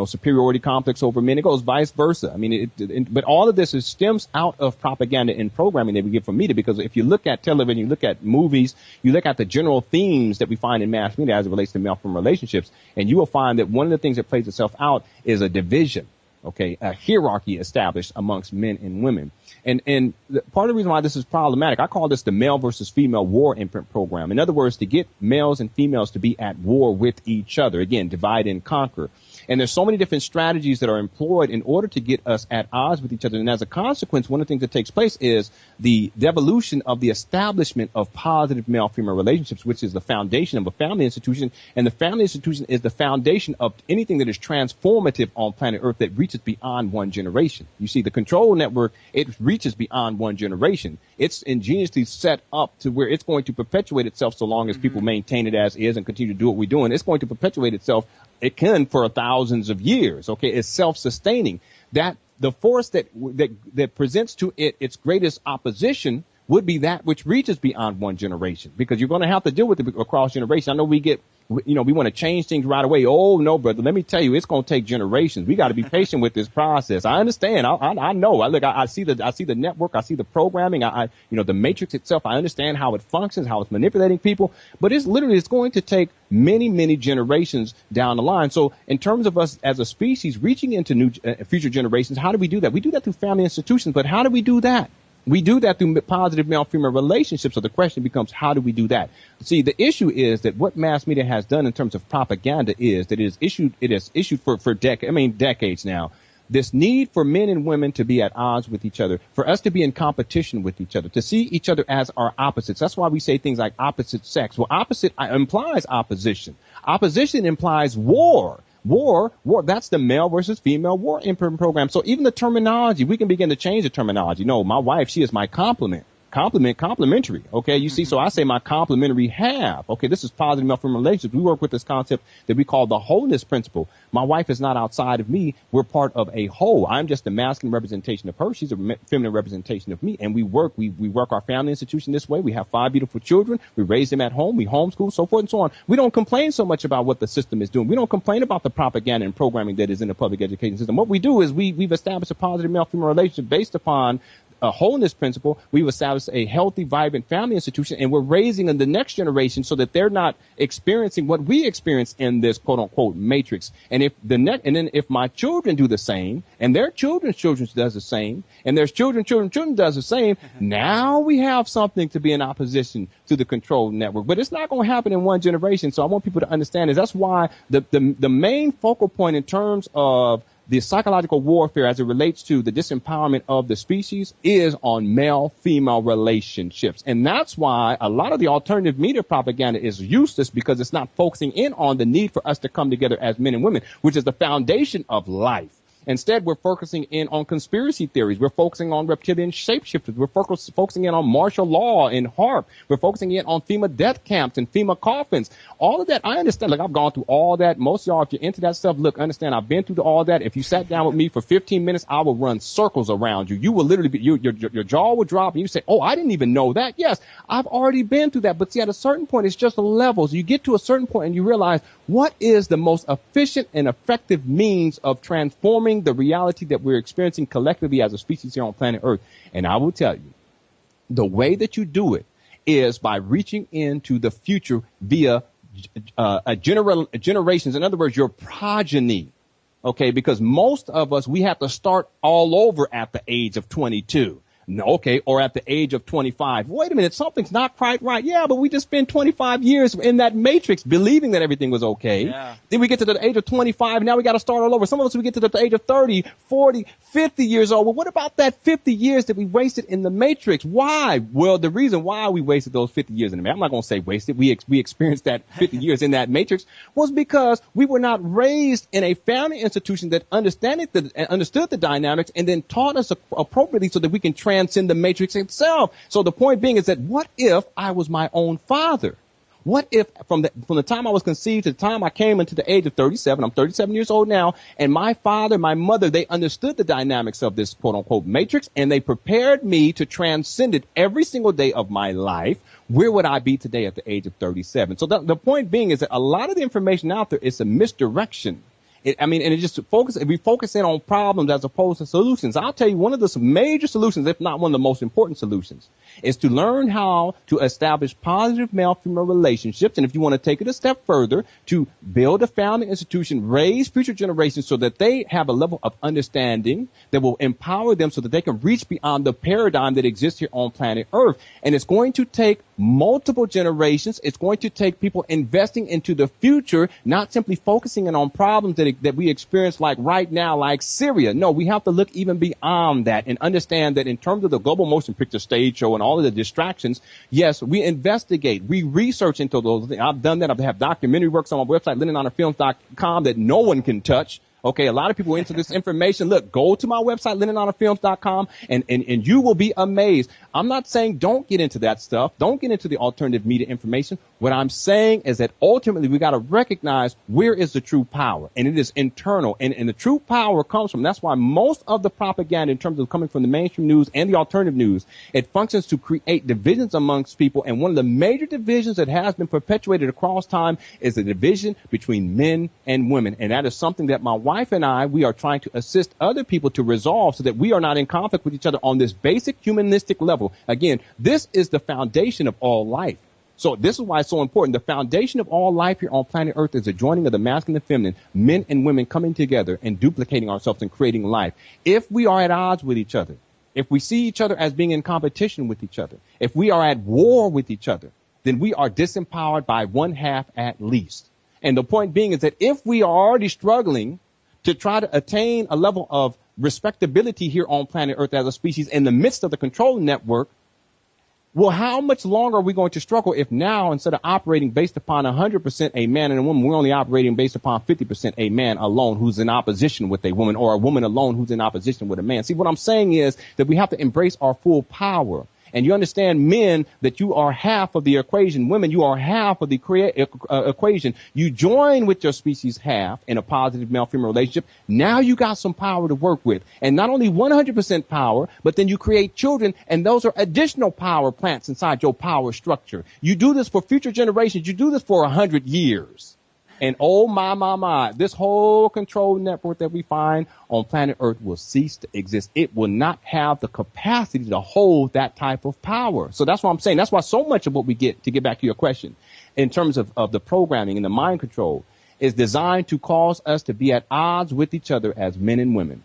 superiority complex over men. It goes vice versa. I mean, but all of this stems out of propaganda and programming that we get from media, because if you look at television, you look at movies, you look at the general themes that we find in mass media as it relates to male-female relationships, and you will find that one of the things that plays itself out is a division. Okay, a hierarchy established amongst men and women. And part of the reason why this is problematic, I call this the male versus female war imprint program. In other words, to get males and females to be at war with each other. Again, divide and conquer. And there's so many different strategies that are employed in order to get us at odds with each other. And as a consequence, one of the things that takes place is the devolution of the establishment of positive male-female relationships, which is the foundation of a family institution. And the family institution is the foundation of anything that is transformative on planet Earth that reaches beyond one generation. You see, the control network, it reaches beyond one generation. It's ingeniously set up to where it's going to perpetuate itself so long as people maintain it as is and continue to do what we're doing. It's going to perpetuate itself. It can for thousands of years. Okay, it's self-sustaining. That the force that presents to it its greatest opposition would be that which reaches beyond one generation, because you're going to have to deal with it across generations. I know we want to change things right away. Oh no, brother, let me tell you, it's going to take generations. We got to be patient with this process. I understand. I know. I see the network. I see the programming. The matrix itself. I understand how it functions, how it's manipulating people. But it's going to take many, many generations down the line. So in terms of us as a species reaching into new future generations, how do we do that? We do that through family institutions. But how do we do that? We do that through positive male-female relationships. So the question becomes, how do we do that? See, the issue is that what mass media has done in terms of propaganda is that it has issued for decades now, this need for men and women to be at odds with each other, for us to be in competition with each other, to see each other as our opposites. That's why we say things like opposite sex. Well, opposite implies opposition. Opposition implies war. War, that's the male versus female war imprint program. So even the terminology, we can begin to change the terminology. No, my wife, she is my complementary. Okay, you see, so I say my complementary half. Okay, this is positive male-female relationships. We work with this concept that we call the wholeness principle. My wife is not outside of me. We're part of a whole. I'm just a masculine representation of her. She's a feminine representation of me. And we work our family institution this way. We have 5 beautiful children. We raise them at home. We homeschool, so forth and so on. We don't complain so much about what the system is doing. We don't complain about the propaganda and programming that is in the public education system. What we do is we've established a positive male-female relationship based upon a wholeness principle. We've established a healthy, vibrant family institution, and we're raising in the next generation so that they're not experiencing what we experience in this quote unquote matrix. And if my children do the same, and their children's children does the same, and their children does the same, now we have something to be in opposition to the control network. But it's not going to happen in one generation. So I want people to understand is that's why the main focal point in terms of the psychological warfare as it relates to the disempowerment of the species is on male-female relationships. And that's why a lot of the alternative media propaganda is useless, because it's not focusing in on the need for us to come together as men and women, which is the foundation of life. Instead, we're focusing in on conspiracy theories. We're focusing on reptilian shapeshifters. We're focusing in on martial law and HARP. We're focusing in on FEMA death camps and FEMA coffins. All of that, I understand. Like, I've gone through all that. Most of y'all, if you're into that stuff, look, understand, I've been through all that. If you sat down with me for 15 minutes, I will run circles around you. You will literally be, your jaw will drop, and you say, oh, I didn't even know that. Yes, I've already been through that. But see, at a certain point, it's just levels. You get to a certain point and you realize, what is the most efficient and effective means of transforming the reality that we're experiencing collectively as a species here on planet Earth? And I will tell you, the way that you do it is by reaching into the future via generations. In other words, your progeny. Okay, because most of us, we have to start all over at the age of 22. No, okay, or at the age of 25. Wait a minute, something's not quite right. Yeah, but we just spent 25 years in that matrix believing that everything was okay. Yeah. Then we get to the age of 25, now we got to start all over. Some of us, we get to the age of 30, 40, 50 years old. Well, what about that 50 years that we wasted in the matrix? Why? Well, the reason why we wasted those 50 years in the matrix, I'm not going to say wasted, we experienced that 50 years in that matrix, was because we were not raised in a family institution that understood the dynamics and then taught us appropriately so that we can transcend the matrix itself. So the point being is that what if I was my own father? What if from the time I was conceived to the time I came into the age of 37, I'm 37 years old now, and my father, my mother, they understood the dynamics of this quote unquote matrix, and they prepared me to transcend it every single day of my life. Where would I be today at the age of 37? So the point being is that a lot of the information out there is a misdirection. And it just if we focus in on problems as opposed to solutions. I'll tell you one of the major solutions, if not one of the most important solutions, is to learn how to establish positive male-female relationships. And if you want to take it a step further, to build a family institution, raise future generations so that they have a level of understanding that will empower them so that they can reach beyond the paradigm that exists here on planet Earth. And it's going to take multiple generations. It's going to take people investing into the future, not simply focusing in on problems that we experience like right now, like Syria. No, we have to look even beyond that and understand that in terms of the global motion picture stage show and all of the distractions, yes, we investigate, we research into those things. I've done that. I have documentary works on my website, LenonHonorFilms.com, that no one can touch. Okay, a lot of people are into this information. Look, go to my website, LenonHonorFilms.com, and you will be amazed. I'm not saying don't get into that stuff. Don't get into the alternative media information. What I'm saying is that ultimately we got to recognize where is the true power, and it is internal. And the true power comes from, that's why most of the propaganda in terms of coming from the mainstream news and the alternative news, it functions to create divisions amongst people. And one of the major divisions that has been perpetuated across time is the division between men and women. And that is something that my wife and I, we are trying to assist other people to resolve so that we are not in conflict with each other on this basic humanistic level. Again, this is the foundation of all life. So this is why it's so important. The foundation of all life here on planet Earth is the joining of the masculine and feminine, men and women coming together and duplicating ourselves and creating life. If we are at odds with each other, if we see each other as being in competition with each other, if we are at war with each other, then we are disempowered by one half at least. And the point being is that if we are already struggling to try to attain a level of respectability here on planet Earth as a species in the midst of the control network, well, how much longer are we going to struggle if now, instead of operating based upon 100% a man and a woman, we're only operating based upon 50% a man alone who's in opposition with a woman, or a woman alone who's in opposition with a man? See, what I'm saying is that we have to embrace our full power. And you understand, men, that you are half of the equation. Women, you are half of the equation. You join with your species half in a positive male-female relationship. Now you got some power to work with. And not only 100% power, but then you create children, and those are additional power plants inside your power structure. You do this for future generations. You do this for 100 years. And oh my, this whole control network that we find on planet Earth will cease to exist. It will not have the capacity to hold that type of power. So that's what I'm saying. That's why so much of what we get, to get back to your question, in terms of the programming and the mind control, is designed to cause us to be at odds with each other as men and women.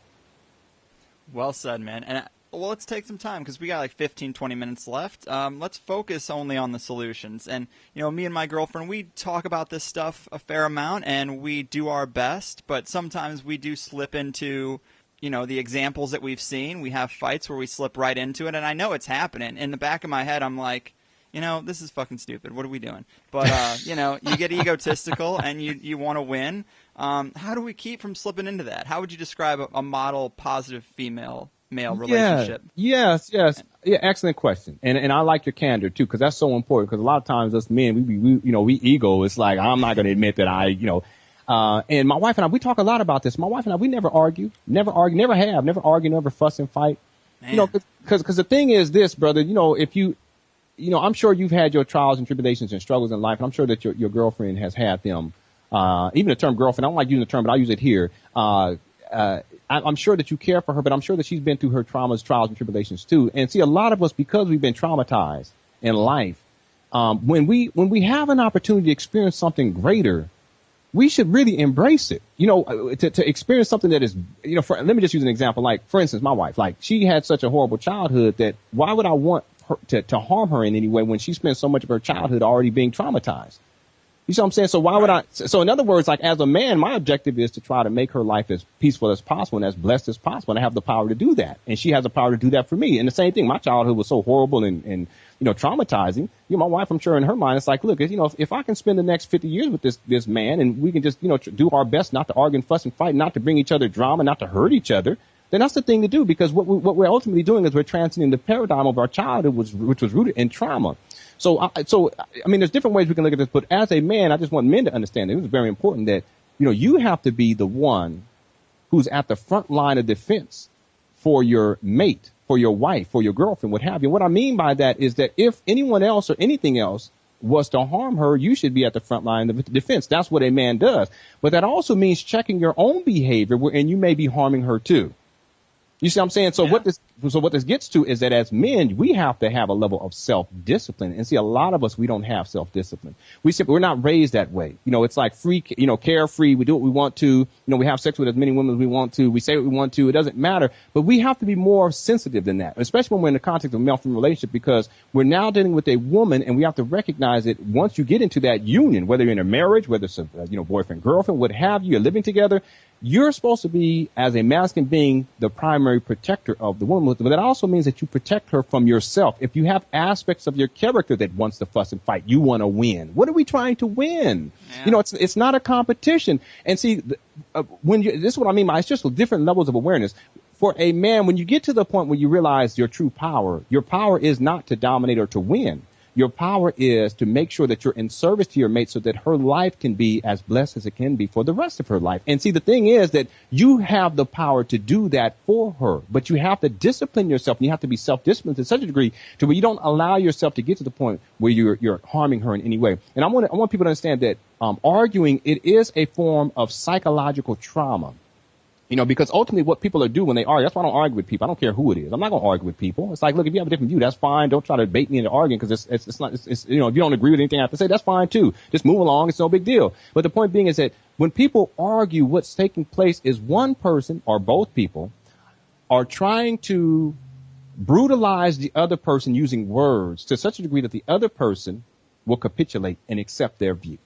Well said, man. And well, let's take some time because we got like 15, 20 minutes left. Let's focus only on the solutions. And, you know, me and my girlfriend, we talk about this stuff a fair amount and we do our best, but sometimes we do slip into, you know, the examples that we've seen. We have fights where we slip right into it, and I know it's happening. In the back of my head, I'm like, you know, this is fucking stupid. What are we doing? But, you know, you get egotistical and you want to win. How do we keep from slipping into that? How would you describe a model positive female-male relationship? Yes. Yeah, excellent question. And I like your candor too, because that's so important, because a lot of times us men, we ego. It's like, I'm not going to admit that and my wife and I, we talk a lot about this. My wife and I, we never argue, never fuss and fight. Man. You know, because the thing is this, brother, you know, I'm sure you've had your trials and tribulations and struggles in life, and I'm sure that your girlfriend has had them. Even the term girlfriend, I don't like using the term, but I use it here. I'm sure that you care for her, but I'm sure that she's been through her traumas, trials, and tribulations too. And see, a lot of us, because we've been traumatized in life, when we have an opportunity to experience something greater, we should really embrace it. You know, to experience something that is, you know, let me just use an example. Like, for instance, my wife, like, she had such a horrible childhood that why would I want her to harm her in any way when she spent so much of her childhood already being traumatized? You see what I'm saying? So why would I? So in other words, like, as a man, my objective is to try to make her life as peaceful as possible and as blessed as possible. And I have the power to do that. And she has the power to do that for me. And the same thing, my childhood was so horrible and you know, traumatizing. You know, my wife, I'm sure in her mind, it's like, look, you know, if I can spend the next 50 years with this man, and we can just, you know, do our best not to argue and fuss and fight, not to bring each other drama, not to hurt each other, then that's the thing to do. Because what we're ultimately doing is we're transcending the paradigm of our childhood, which was rooted in trauma. So I mean, there's different ways we can look at this, but as a man, I just want men to understand that it was very important that, you know, you have to be the one who's at the front line of defense for your mate, for your wife, for your girlfriend, what have you. And what I mean by that is that if anyone else or anything else was to harm her, you should be at the front line of defense. That's what a man does. But that also means checking your own behavior, and you may be harming her too. You see what I'm saying? So what this gets to is that as men, we have to have a level of self-discipline. And see, a lot of us, we don't have self-discipline. We're not raised that way. It's like free, carefree. We do what we want to. We have sex with as many women as we want to. We say what we want to. It doesn't matter. But we have to be more sensitive than that, especially when we're in the context of a male-female relationship, because we're now dealing with a woman, and we have to recognize that once you get into that union, whether you're in a marriage, whether it's a, boyfriend, girlfriend, what have you, you're living together, you're supposed to be, as a masculine being, the primary protector of the woman. But that also means that you protect her from yourself. If you have aspects of your character that wants to fuss and fight, you want to win. What are we trying to win? Yeah. It's not a competition. And see, this is what I mean by it's just different levels of awareness. For a man, when you get to the point where you realize your true power, your power is not to dominate or to win. Your power is to make sure that you're in service to your mate so that her life can be as blessed as it can be for the rest of her life. And see, the thing is that you have the power to do that for her, but you have to discipline yourself, and you have to be self-disciplined to such a degree to where you don't allow yourself to get to the point where you're harming her in any way. And I want people to understand that arguing, it is a form of psychological trauma. Because ultimately what people are doing when they argue, that's why I don't argue with people. I don't care who it is. I'm not going to argue with people. It's like, look, if you have a different view, that's fine. Don't try to bait me into arguing, because it's not, if you don't agree with anything I have to say, that's fine too. Just move along. It's no big deal. But the point being is that when people argue, what's taking place is one person or both people are trying to brutalize the other person using words to such a degree that the other person will capitulate and accept their view.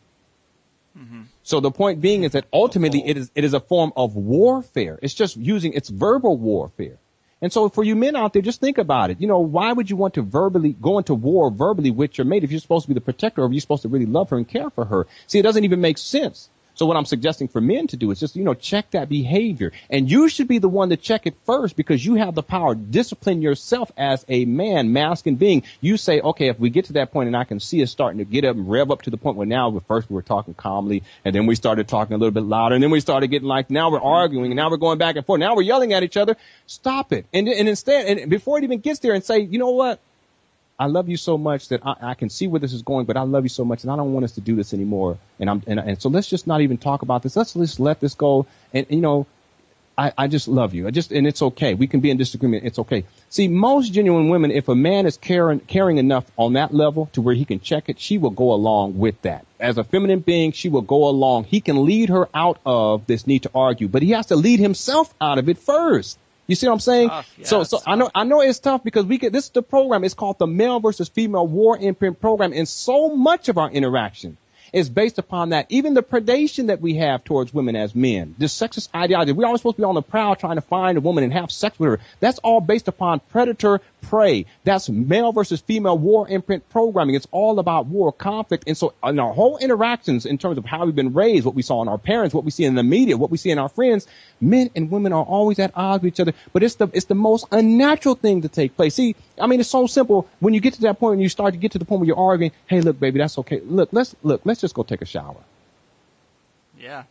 Mm-hmm. So the point being is that ultimately it is a form of warfare. It's verbal warfare. And so for you men out there, just think about it. Why would you want to go into war verbally with your mate if you're supposed to be the protector, or if you're supposed to really love her and care for her? See, it doesn't even make sense. So what I'm suggesting for men to do is just, check that behavior. And you should be the one to check it first, because you have the power to discipline yourself as a man, masculine being. You say, okay, if we get to that point and I can see us starting to get up and rev up to the point where now first we were talking calmly, and then we started talking a little bit louder, and then we started getting like, now we're arguing, and now we're going back and forth. Now we're yelling at each other. Stop it. And instead, and before it even gets there, and say, you know what? I love you so much that I can see where this is going, but I love you so much and I don't want us to do this anymore. And so let's just not even talk about this. Let's just let this go. And, I just love you. And it's okay. We can be in disagreement. It's okay. See, most genuine women, if a man is caring enough on that level to where he can check it, she will go along with that. As a feminine being, she will go along. He can lead her out of this need to argue, but he has to lead himself out of it first. You see what I'm saying? So I know it's tough, because this is the program. It's called the Male versus Female War Imprint Program. And so much of our interaction is based upon that. Even the predation that we have towards women as men, this sexist ideology. We're always supposed to be on the prowl trying to find a woman and have sex with her. That's all based upon predator prey. That's male versus female war imprint programming. It's all about war, conflict. And so in our whole interactions, in terms of how we've been raised, what we saw in our parents, what we see in the media, what we see in our friends, men and women are always at odds with each other. But it's the most unnatural thing to take place. See, it's so simple. When you get to that point and you start to get to the point where you're arguing, hey, look, baby, that's okay. Let's just go take a shower. Yeah.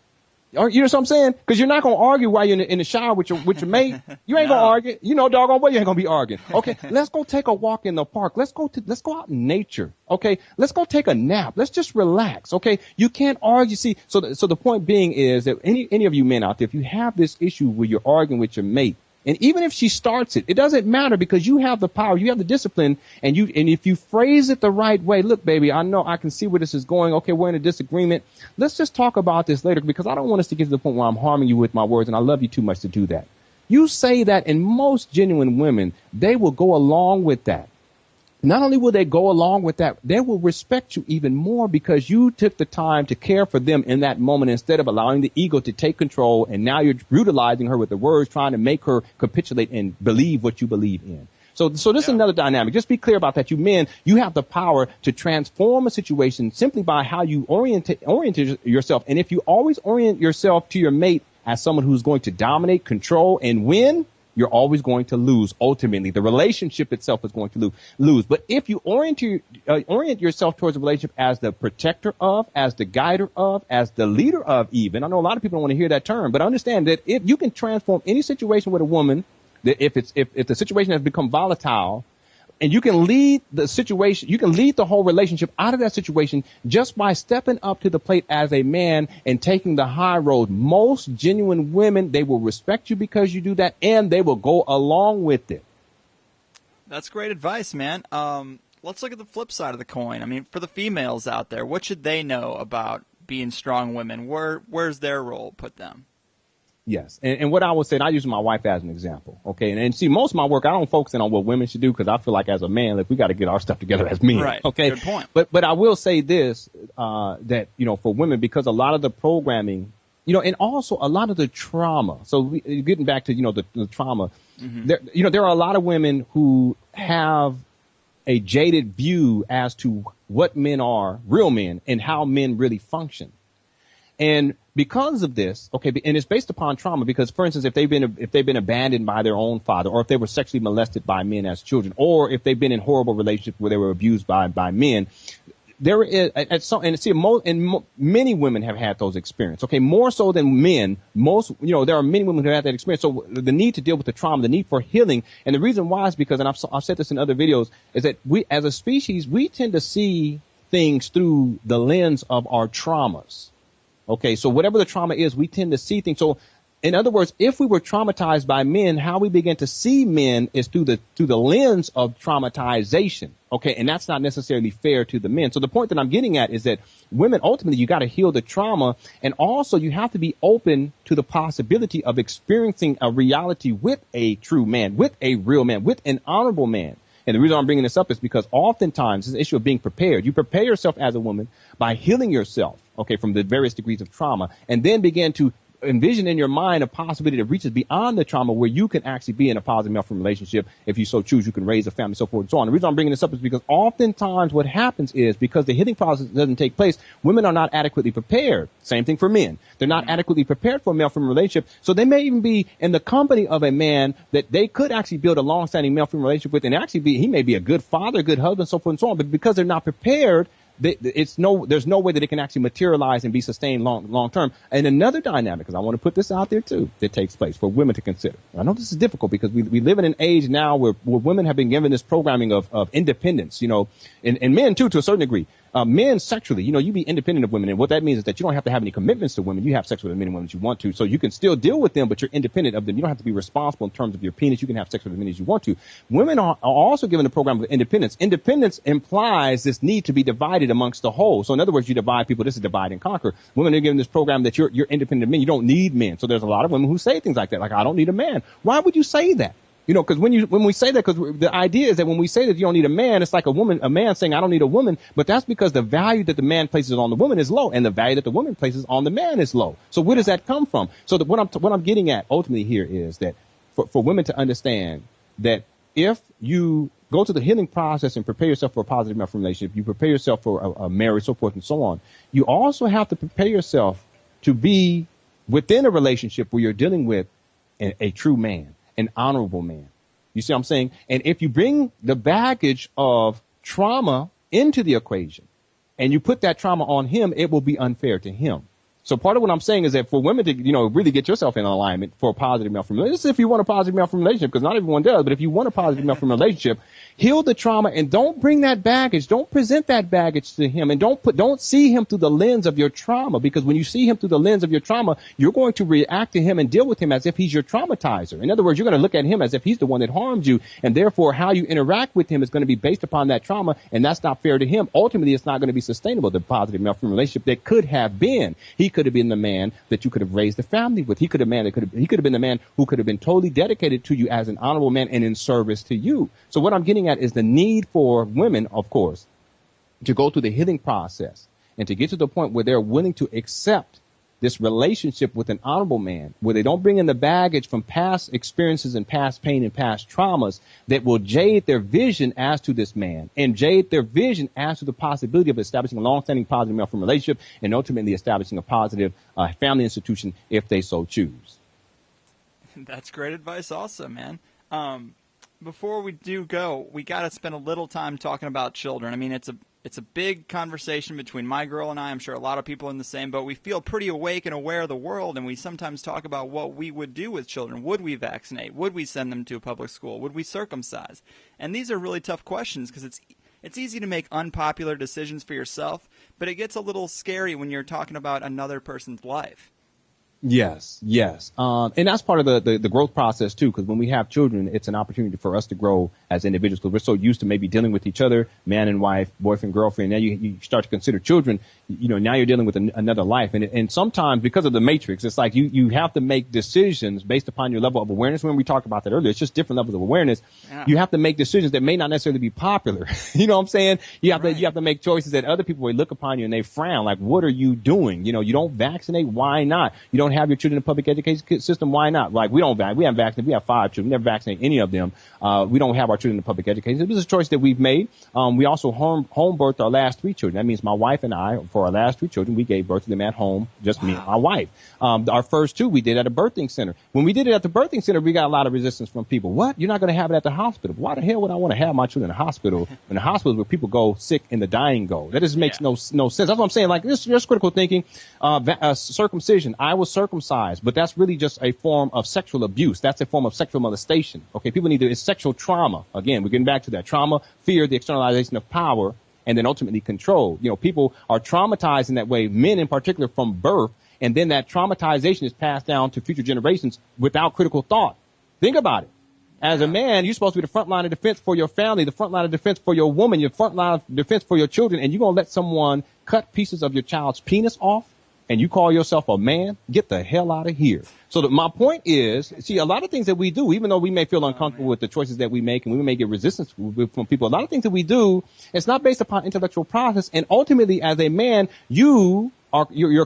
You know what I'm saying? Because you're not going to argue while you're in the shower with your mate. You ain't going to argue. Doggone well, you ain't going to be arguing. Okay, let's go take a walk in the park. Let's go out in nature. Okay, let's go take a nap. Let's just relax. Okay, you can't argue. See, so the point being is that any of you men out there, if you have this issue where you're arguing with your mate, and even if she starts it, it doesn't matter, because you have the power, you have the discipline, and if you phrase it the right way, look, baby, I know I can see where this is going. Okay, we're in a disagreement. Let's just talk about this later, because I don't want us to get to the point where I'm harming you with my words, and I love you too much to do that. You say that, and most genuine women, they will go along with that. Not only will they go along with that, they will respect you even more, because you took the time to care for them in that moment instead of allowing the ego to take control, and now you're brutalizing her with the words, trying to make her capitulate and believe what you believe in. So this is another dynamic. Just be clear about that. You men, you have the power to transform a situation simply by how you orient yourself. And if you always orient yourself to your mate as someone who's going to dominate, control, and win, you're always going to lose. Ultimately, the relationship itself is going to lose. But if you orient yourself towards a relationship as the protector of, as the guider of, as the leader of, even, I know a lot of people don't want to hear that term, but understand that if you can transform any situation with a woman, that if the situation has become volatile, And you can lead the situation, you can lead the whole relationship out of that situation just by stepping up to the plate as a man and taking the high road. Most genuine women, they will respect you because you do that, and they will go along with it. That's great advice, man. Let's look at the flip side of the coin. I mean, for the females out there, what should they know about being strong women? Where's their role put them? Yes. And what I would say, and I use my wife as an example. Okay. And see, most of my work, I don't focus in on what women should do because I feel like as a man, like, we got to get our stuff together as men. Right. Okay. Good point. But I will say this, that, for women, because a lot of the programming, and also a lot of the trauma. So getting back to, the trauma, there are a lot of women who have a jaded view as to what men are, real men, and how men really function. And because of this, okay, and it's based upon trauma because, for instance, if they've been abandoned by their own father, or if they were sexually molested by men as children, or if they've been in horrible relationships where they were abused by men, there is, many women have had those experiences. Okay, more so than men. There are many women who have had that experience. So the need to deal with the trauma, the need for healing, and the reason why is because, and I've said this in other videos, is that we, as a species, we tend to see things through the lens of our traumas. Okay, so whatever the trauma is, we tend to see things. So, in other words, if we were traumatized by men, how we begin to see men is through the lens of traumatization. Okay, and that's not necessarily fair to the men. So the point that I'm getting at is that women, ultimately, you got to heal the trauma, and also you have to be open to the possibility of experiencing a reality with a true man, with a real man, with an honorable man. And the reason I'm bringing this up is because oftentimes it's an issue of being prepared. You prepare yourself as a woman by healing yourself, okay, from the various degrees of trauma, and then begin to envision in your mind a possibility that reaches beyond the trauma where you can actually be in a positive male-female relationship. If you so choose, you can raise a family, so forth and so on. The reason I'm bringing this up is because oftentimes what happens is because the healing process doesn't take place, women are not adequately prepared. Same thing for men. They're not adequately prepared for a male-female relationship. So they may even be in the company of a man that they could actually build a long-standing male-female relationship with, and actually he may be a good father, a good husband, so forth and so on. But because they're not prepared, there's no way that it can actually materialize and be sustained long term. And another dynamic, because I want to put this out there too, that takes place for women to consider. I know this is difficult because we live in an age now where women have been given this programming of independence, and men too, to a certain degree. Men sexually, you be independent of women. And what that means is that you don't have to have any commitments to women. You have sex with as many women as you want to. So you can still deal with them, but you're independent of them. You don't have to be responsible in terms of your penis. You can have sex with as many as you want to. Women are also given a program of independence. Independence implies this need to be divided amongst the whole. So in other words, you divide people. This is divide and conquer. Women are given this program that you're independent of men. You don't need men. So there's a lot of women who say things like that. Like, I don't need a man. Why would you say that? Because when we say that, because the idea is that when we say that you don't need a man, it's like a man saying I don't need a woman, but that's because the value that the man places on the woman is low, and the value that the woman places on the man is low. So where does that come from? So what I'm getting at ultimately here is that for women to understand that if you go through the healing process and prepare yourself for a positive male-female relationship, you prepare yourself for a marriage, so forth and so on, you also have to prepare yourself to be within a relationship where you're dealing with a true man, an honorable man. You see what I'm saying? And if you bring the baggage of trauma into the equation and you put that trauma on him, it will be unfair to him. So part of what I'm saying is that for women to, really get yourself in alignment for a positive male-female relationship, this is if you want a positive male-female relationship, because not everyone does, but if you want a positive male-female relationship, heal the trauma and don't bring that baggage. Don't present that baggage to him, and don't see him through the lens of your trauma, because when you see him through the lens of your trauma, you're going to react to him and deal with him as if he's your traumatizer. In other words, you're going to look at him as if he's the one that harmed you, and therefore how you interact with him is going to be based upon that trauma, and that's not fair to him. Ultimately, it's not going to be sustainable, the positive male-female relationship that could have been. He could have been the man that you could have raised a family with. He could have been the man who could have been totally dedicated to you as an honorable man and in service to you. So what I'm getting at is the need for women, of course, to go through the healing process and to get to the point where they're willing to accept this relationship with an honorable man, where they don't bring in the baggage from past experiences and past pain and past traumas that will jade their vision as to this man and jade their vision as to the possibility of establishing a long-standing positive male-female relationship and ultimately establishing a positive family institution if they so choose. That's great advice also, man. Before we do go, we got to spend a little time talking about children. I mean, it's It's a big conversation between my girl and I. I'm sure a lot of people are in the same boat. We feel pretty awake and aware of the world, and we sometimes talk about what we would do with children. Would we vaccinate? Would we send them to a public school? Would we circumcise? And these are really tough questions because it's easy to make unpopular decisions for yourself, but it gets a little scary when you're talking about another person's life. Yes. And that's part of the growth process too, because when we have children, it's an opportunity for us to grow as individuals, because we're so used to maybe dealing with each other, man and wife, boyfriend, girlfriend. Now you start to consider children, now you're dealing with another life. And sometimes because of the matrix, it's like you have to make decisions based upon your level of awareness. When we talked about that earlier, it's just different levels of awareness. Yeah. You have to make decisions that may not necessarily be popular. You know what I'm saying? You have to make choices that other people will look upon you and they frown. Like, what are you doing? You don't vaccinate. Why not? You don't have your children in the public education system. Why not? Like, we haven't vaccinated. We have 5 children. We never vaccinated any of them. We don't have our children in the public education. This is a choice that we've made. We also home birthed our last 3 children. That means my wife and I, for our last 3 children, we gave birth to them at home, just me and my wife. Our first 2 we did at a birthing center. When we did it at the birthing center, we got a lot of resistance from people. What? You're not going to have it at the hospital? Why the hell would I want to have my children in the hospital? In the hospital is where people go sick and the dying go. That just makes no sense. That's what I'm saying. Like, this is critical thinking. Circumcision. I was circumcised, but that's really just a form of sexual abuse. That's a form of sexual molestation. Okay, people need to, it's sexual trauma. Again, we're getting back to that. Trauma, fear, the externalization of power, and then ultimately control. People are traumatized in that way, men in particular, from birth, and then that traumatization is passed down to future generations without critical thought. Think about it. As a man, you're supposed to be the front line of defense for your family, the front line of defense for your woman, your front line of defense for your children, and you're going to let someone cut pieces of your child's penis off? And you call yourself a man? Get the hell out of here. So my point is, see, a lot of things that we do, even though we may feel uncomfortable with the choices that we make and we may get resistance from people, a lot of things that we do, it's not based upon intellectual process. And ultimately, as a man, you're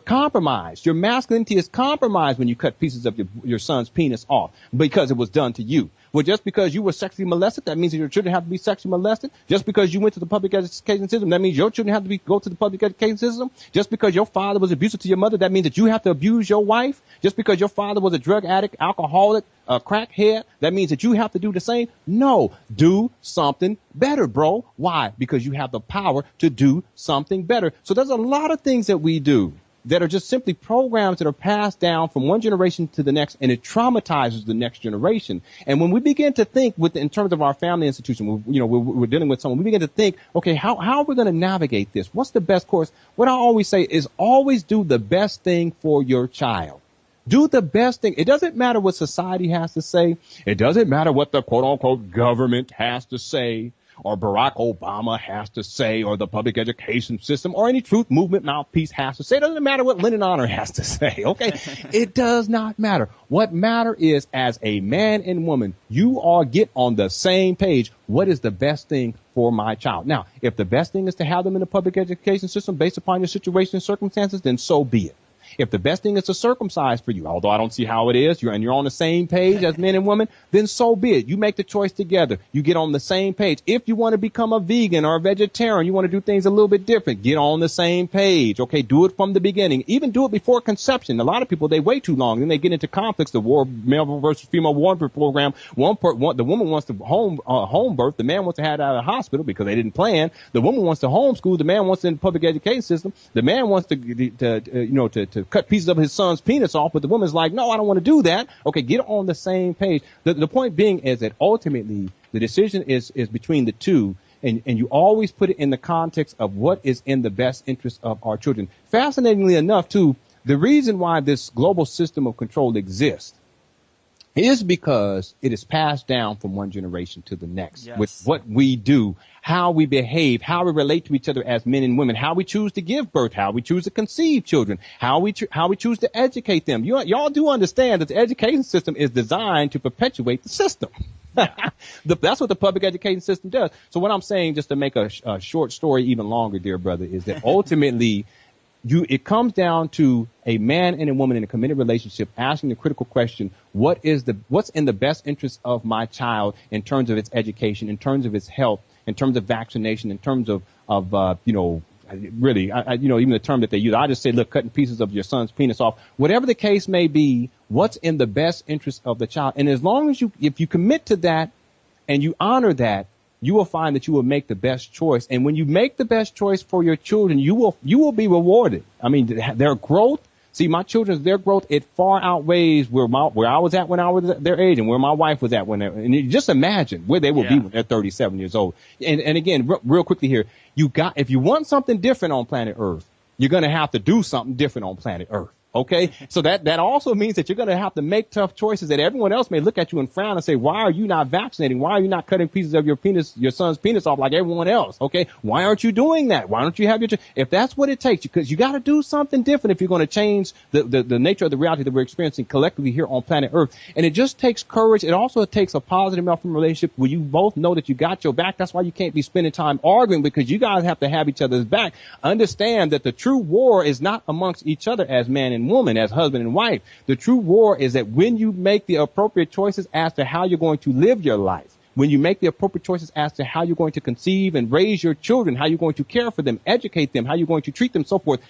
compromised. Your masculinity is compromised when you cut pieces of your son's penis off because it was done to you. Well, just because you were sexually molested, that means that your children have to be sexually molested. Just because you went to the public education system, that means your children have to go to the public education system. Just because your father was abusive to your mother, that means that you have to abuse your wife. Just because your father was a drug addict, alcoholic, a crackhead, that means that you have to do the same. No, do something better, bro. Why? Because you have the power to do something better. So there's a lot of things that we do that are just simply programs that are passed down from one generation to the next, and it traumatizes the next generation. And when we begin to think in terms of our family institution, we're dealing with someone, we begin to think, okay, how are we going to navigate this? What's the best course? What I always say is always do the best thing for your child. Do the best thing. It doesn't matter what society has to say. It doesn't matter what the quote unquote government has to say, or Barack Obama has to say, or the public education system, or any truth movement mouthpiece has to say. It doesn't matter what Lenon has to say, okay? It does not matter. What matter is, as a man and woman, you all get on the same page. What is the best thing for my child? Now, if the best thing is to have them in the public education system based upon your situation and circumstances, then so be it. If the best thing is to circumcise for you, although I don't see how it is, you're on the same page as men and women, then so be it. You make the choice together. You get on the same page. If you want to become a vegan or a vegetarian, you want to do things a little bit different, get on the same page. Okay, do it from the beginning. Even do it before conception. A lot of people, they wait too long. Then they get into conflicts. The male versus female warfare program. The woman wants to home birth. The man wants to have it out of the hospital because they didn't plan. The woman wants to homeschool. The man wants it in the public education system. The man wants to cut pieces of his son's penis off, but the woman's like, no, I don't want to do that. Okay, get on the same page. The point being is that ultimately the decision is between the two, and you always put it in the context of what is in the best interest of our children. Fascinatingly enough, too, the reason why this global system of control exists is because it is passed down from one generation to the next. Yes. With what we do, how we behave, how we relate to each other as men and women, how we choose to give birth, how we choose to conceive children, how we choose to educate them. Y'all do understand that the education system is designed to perpetuate the system. That's what the public education system does. So what I'm saying, just to make a short story even longer, dear brother, is that ultimately it comes down to a man and a woman in a committed relationship asking the critical question, what's in the best interest of my child in terms of its education, in terms of its health, in terms of vaccination, in terms of really, even the term that they use. I just say, look, cutting pieces of your son's penis off, whatever the case may be, what's in the best interest of the child. And as long as if you commit to that and you honor that, you will find that you will make the best choice. And when you make the best choice for your children, you will be rewarded. I mean, their growth. See, my their growth, it far outweighs where I was at when I was their age and where my wife was at and you just imagine where they will be when they're 37 years old. And again, real quickly here, if you want something different on planet Earth, you're going to have to do something different on planet Earth. Okay. So that also means that you're going to have to make tough choices that everyone else may look at you and frown and say, why are you not vaccinating? Why are you not cutting pieces of your son's penis off like everyone else? Okay. Why aren't you doing that? Why don't you have if that's what it takes, because you got to do something different if you're going to change the nature of the reality that we're experiencing collectively here on planet Earth. And it just takes courage. It also takes a positive MaleFemale relationship where you both know that you got your back. That's why you can't be spending time arguing, because you guys have to have each other's back. Understand that the true war is not amongst each other as man and woman, as husband and wife. The true war is that when you make the appropriate choices as to how you're going to live your life, when you make the appropriate choices as to how you're going to conceive and raise your children, how you're going to care for them, educate them, how you're going to treat them, so forth,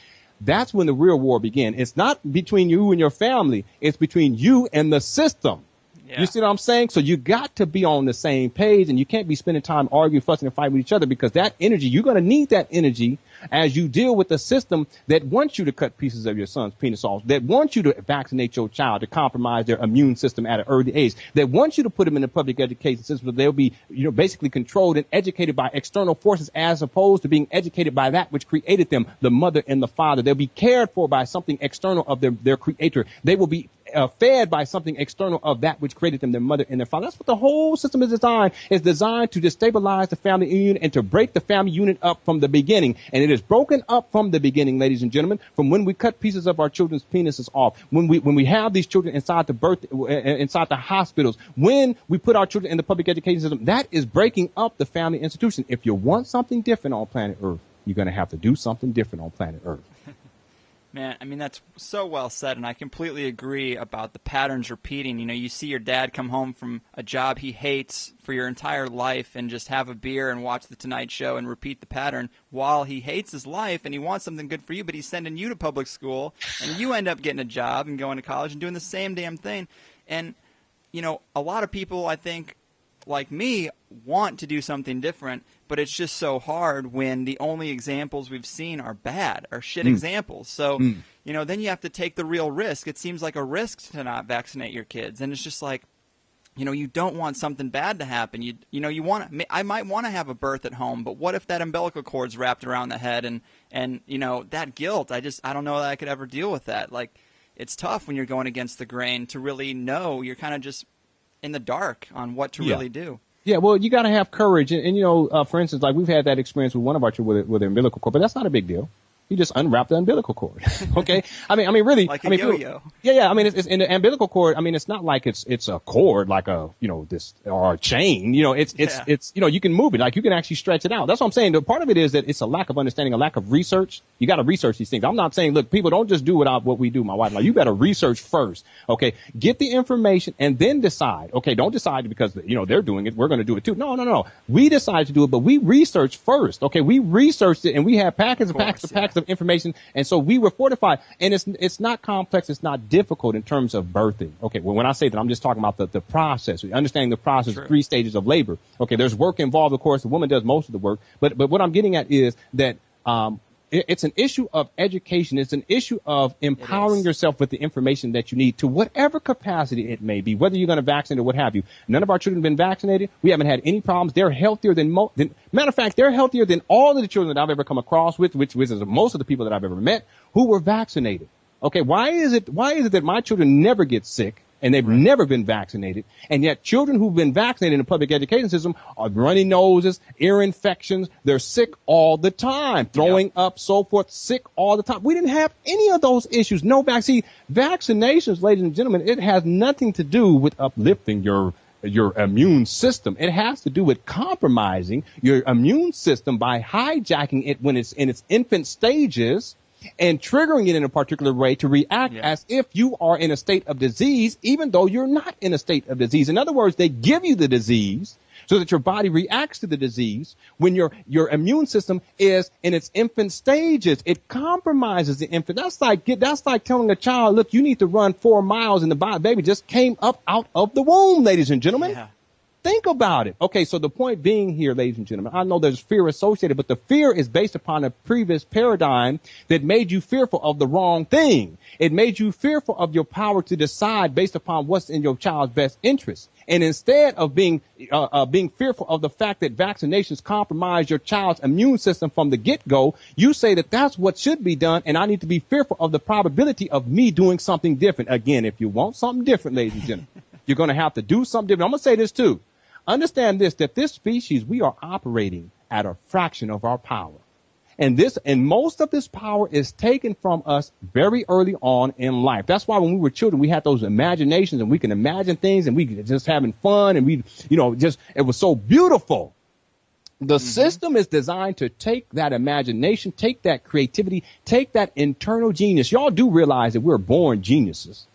that's when the real war begins. It's not between you and your family. It's between you and the system. Yeah. You see what I'm saying? So you got to be on the same page, and you can't be spending time arguing, fussing, and fighting with each other, because that energy, you're going to need that energy as you deal with the system that wants you to cut pieces of your son's penis off, that wants you to vaccinate your child to compromise their immune system at an early age, that wants you to put them in the public education system where they'll be, basically controlled and educated by external forces as opposed to being educated by that which created them, the mother and the father. They'll be cared for by something external of their creator. They will be fed by something external of that which created them, their mother and their father. That's what the whole system is designed. It's designed to destabilize the family union and to break the family unit up from the beginning. And it is broken up from the beginning, ladies and gentlemen, from when we cut pieces of our children's penises off, when we have these children inside the hospitals, when we put our children in the public education system. That is breaking up the family institution. If you want something different on planet Earth, you're going to have to do something different on planet Earth. Man, I mean, that's so well said, and I completely agree about the patterns repeating. You see your dad come home from a job he hates for your entire life and just have a beer and watch The Tonight Show and repeat the pattern while he hates his life and he wants something good for you, but he's sending you to public school, and you end up getting a job and going to college and doing the same damn thing. And, a lot of people, I think, like me, want to do something different, but it's just so hard when the only examples we've seen are bad, are shit examples. So, then you have to take the real risk. It seems like a risk to not vaccinate your kids. And it's just like, you don't want something bad to happen. I might want to have a birth at home, but what if that umbilical cord's wrapped around the head and that guilt, I don't know that I could ever deal with that. Like, it's tough when you're going against the grain to really know. You're kind of just in the dark on what to really do. Yeah, well, you got to have courage. And for instance, like we've had that experience with one of our children with an umbilical cord, but that's not a big deal. You just unwrap the umbilical cord. Okay. I mean, really. Like a yo-yo. Yeah. I mean, it's in the umbilical cord. I mean, it's not like it's a cord like or a chain. It's you can move it. Like you can actually stretch it out. That's what I'm saying. The part of it is that it's a lack of understanding, a lack of research. You got to research these things. I'm not saying, look, people don't just do what we do, my wife and I. You better research first. Okay. Get the information and then decide. Okay. Don't decide because, they're doing it. We're going to do it too. No. We decide to do it, but we research first. Okay. We researched it and we have packets of information, and so we were fortified. And it's not complex, it's not difficult in terms of birthing. Okay, well, when I say that, I'm just talking about the process, understanding the process, Sure. 3 stages of labor. Okay, there's work involved, of course. The woman does most of the work, but what I'm getting at is that it's an issue of education. It's an issue of empowering yourself with the information that you need to whatever capacity it may be, whether you're going to vaccinate or what have you. None of our children have been vaccinated. We haven't had any problems. They're healthier matter of fact, they're healthier than all of the children that I've ever come across with, which is most of the people that I've ever met who were vaccinated. Okay, why is it that my children never get sick? And they've never been vaccinated. And yet children who've been vaccinated in the public education system are runny noses, ear infections. They're sick all the time, throwing up, so forth, sick all the time. We didn't have any of those issues. No vaccine. Vaccinations, ladies and gentlemen, it has nothing to do with uplifting your immune system. It has to do with compromising your immune system by hijacking it when it's in its infant stages and triggering it in a particular way to react as if you are in a state of disease, even though you're not in a state of disease. In other words, they give you the disease so that your body reacts to the disease when your immune system is in its infant stages. It compromises the infant. That's like telling a child, look, you need to run 4 miles, and the baby just came up out of the womb, ladies and gentlemen. Yeah. Think about it. Okay, so the point being here, ladies and gentlemen, I know there's fear associated, but the fear is based upon a previous paradigm that made you fearful of the wrong thing. It made you fearful of your power to decide based upon what's in your child's best interest. And instead of being fearful of the fact that vaccinations compromise your child's immune system from the get-go, you say that that's what should be done, and I need to be fearful of the probability of me doing something different. Again, if you want something different, ladies and gentlemen, you're going to have to do something different. I'm going to say this too. Understand this, that this species, we are operating at a fraction of our power. And most of this power is taken from us very early on in life. That's why when we were children, we had those imaginations and we can imagine things and we just having fun and it was so beautiful. The system is designed to take that imagination, take that creativity, take that internal genius. Y'all do realize that we're born geniuses.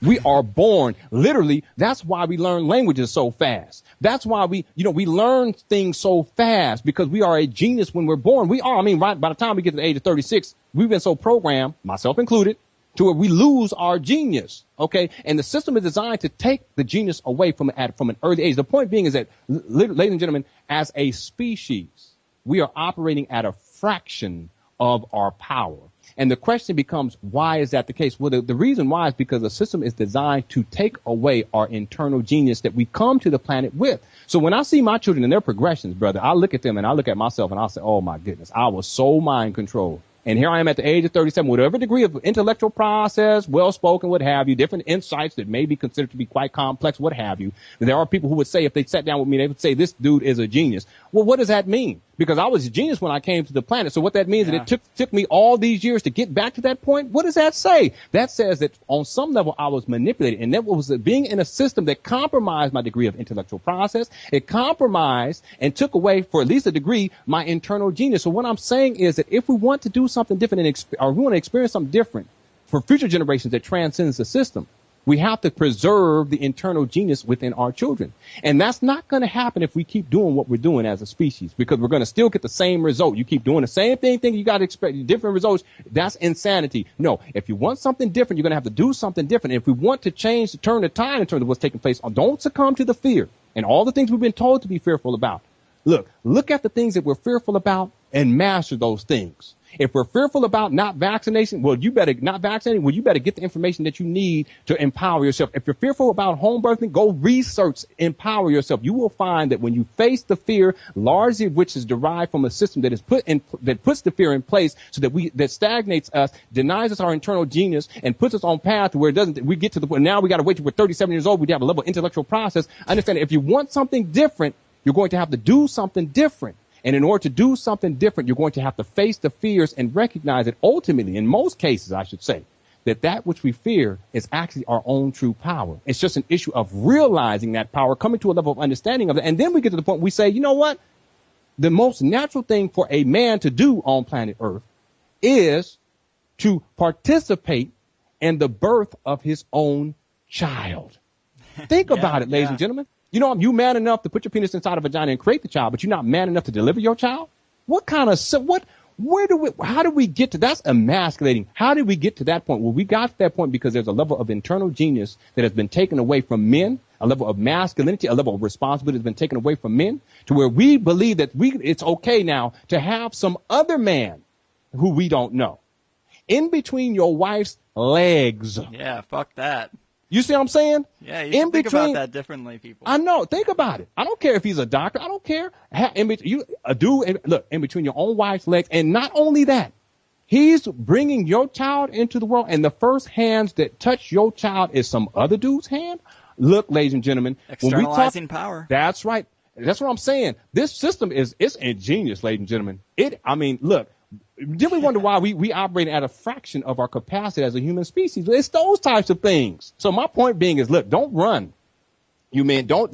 We are born, literally, that's why we learn languages so fast. That's why we learn things so fast, because we are a genius when we're born. We are, right by the time we get to the age of 36, we've been so programmed, myself included, to where we lose our genius, okay? And the system is designed to take the genius away from an early age. The point being is that, ladies and gentlemen, as a species, we are operating at a fraction of our power. And the question becomes, why is that the case? Well, the reason why is because the system is designed to take away our internal genius that we come to the planet with. So when I see my children and their progressions, brother, I look at them and I look at myself and I say, oh, my goodness, I was so mind controlled. And here I am at the age of 37, whatever degree of intellectual process, well-spoken, what have you, different insights that may be considered to be quite complex, what have you. And there are people who would say, if they sat down with me, they would say, this dude is a genius. Well, what does that mean? Because I was a genius when I came to the planet. So what that means is that it took me all these years to get back to that point. What does that say? That says that on some level I was manipulated. And that was being in a system that compromised my degree of intellectual process. It compromised and took away, for at least a degree, my internal genius. So what I'm saying is that if we want to do something different or we want to experience something different for future generations that transcends the system, we have to preserve the internal genius within our children. And that's not going to happen if we keep doing what we're doing as a species, because we're going to still get the same result. You keep doing the same thing, you got to expect different results. That's insanity. No, if you want something different, you're going to have to do something different. If we want to turn the tide in terms of what's taking place, don't succumb to the fear and all the things we've been told to be fearful about. Look at the things that we're fearful about and master those things. If we're fearful about not vaccination, you better get the information that you need to empower yourself. If you're fearful about home birthing, go research, empower yourself. You will find that when you face the fear, largely of which is derived from a system that is that puts the fear in place so that stagnates us, denies us our internal genius, and puts us on path where we get to the point now we got to wait till we're 37 years old. We have a level of intellectual process. Understand that if you want something different, you're going to have to do something different. And in order to do something different, you're going to have to face the fears and recognize that ultimately, in most cases, I should say, that which we fear is actually our own true power. It's just an issue of realizing that power, coming to a level of understanding of it. And then we get to the point we say, you know what? The most natural thing for a man to do on planet Earth is to participate in the birth of his own child. Think about it, ladies and gentlemen. You man enough to put your penis inside a vagina and create the child, but you're not man enough to deliver your child? How do we get to, that's emasculating. How did we get to that point? Well, we got to that point because there's a level of internal genius that has been taken away from men, a level of masculinity, a level of responsibility has been taken away from men, to where we believe that it's okay now to have some other man who we don't know in between your wife's legs. Yeah, fuck that. You see what I'm saying? Yeah, you should think about that differently, people. I know. Think about it. I don't care if he's a doctor. I don't care. In between your own wife's legs. And not only that, he's bringing your child into the world, and the first hands that touch your child is some other dude's hand. Look, ladies and gentlemen. Externalizing power. That's right. That's what I'm saying. This system it's ingenious, ladies and gentlemen. Look. Then we wonder why we operate at a fraction of our capacity as a human species. It's those types of things. So my point being is, look, don't run. It don't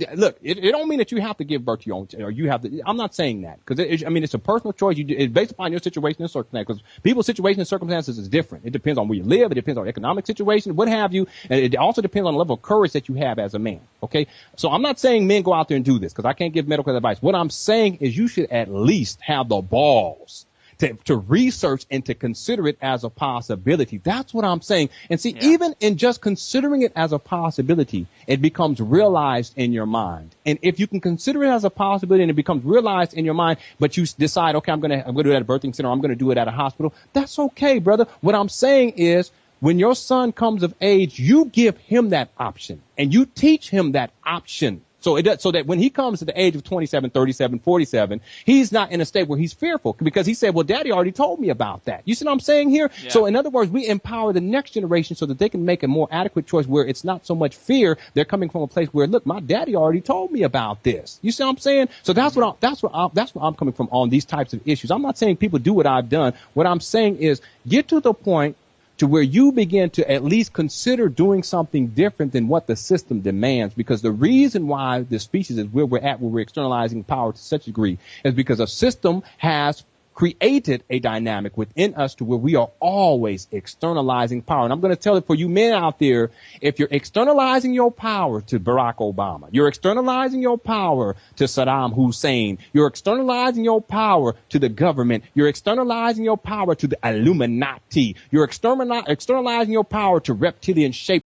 mean that you have to give birth to your own child, or you have to. I'm not saying that, because it's a personal choice. It's based upon your situation and circumstance, because people's situation and circumstances is different. It depends on where you live. It depends on economic situation, what have you. And it also depends on the level of courage that you have as a man. Okay. So I'm not saying men go out there and do this, because I can't give medical advice. What I'm saying is you should at least have the balls to research and to consider it as a possibility. That's what I'm saying. And see, even in just considering it as a possibility, it becomes realized in your mind. And if you can consider it as a possibility and it becomes realized in your mind, but you decide, okay, I'm going to do it at a birthing center, or I'm going to do it at a hospital, that's okay, brother. What I'm saying is, when your son comes of age, you give him that option and you teach him that option. So that when he comes to the age of 27, 37, 47, he's not in a state where he's fearful, because he said, well, daddy already told me about that. You see what I'm saying here? Yeah. So in other words, we empower the next generation so that they can make a more adequate choice where it's not so much fear. They're coming from a place where, look, my daddy already told me about this. You see what I'm saying? So that's where I'm coming from on these types of issues. I'm not saying people do what I've done. What I'm saying is get to the point to where you begin to at least consider doing something different than what the system demands. Because the reason why the species is where we're at, where we're externalizing power to such a degree, is because a system has created a dynamic within us to where we are always externalizing power. And I'm going to tell it for you men out there, if you're externalizing your power to Barack Obama, you're externalizing your power to Saddam Hussein, you're externalizing your power to the government, you're externalizing your power to the Illuminati, you're externalizing your power to reptilian shape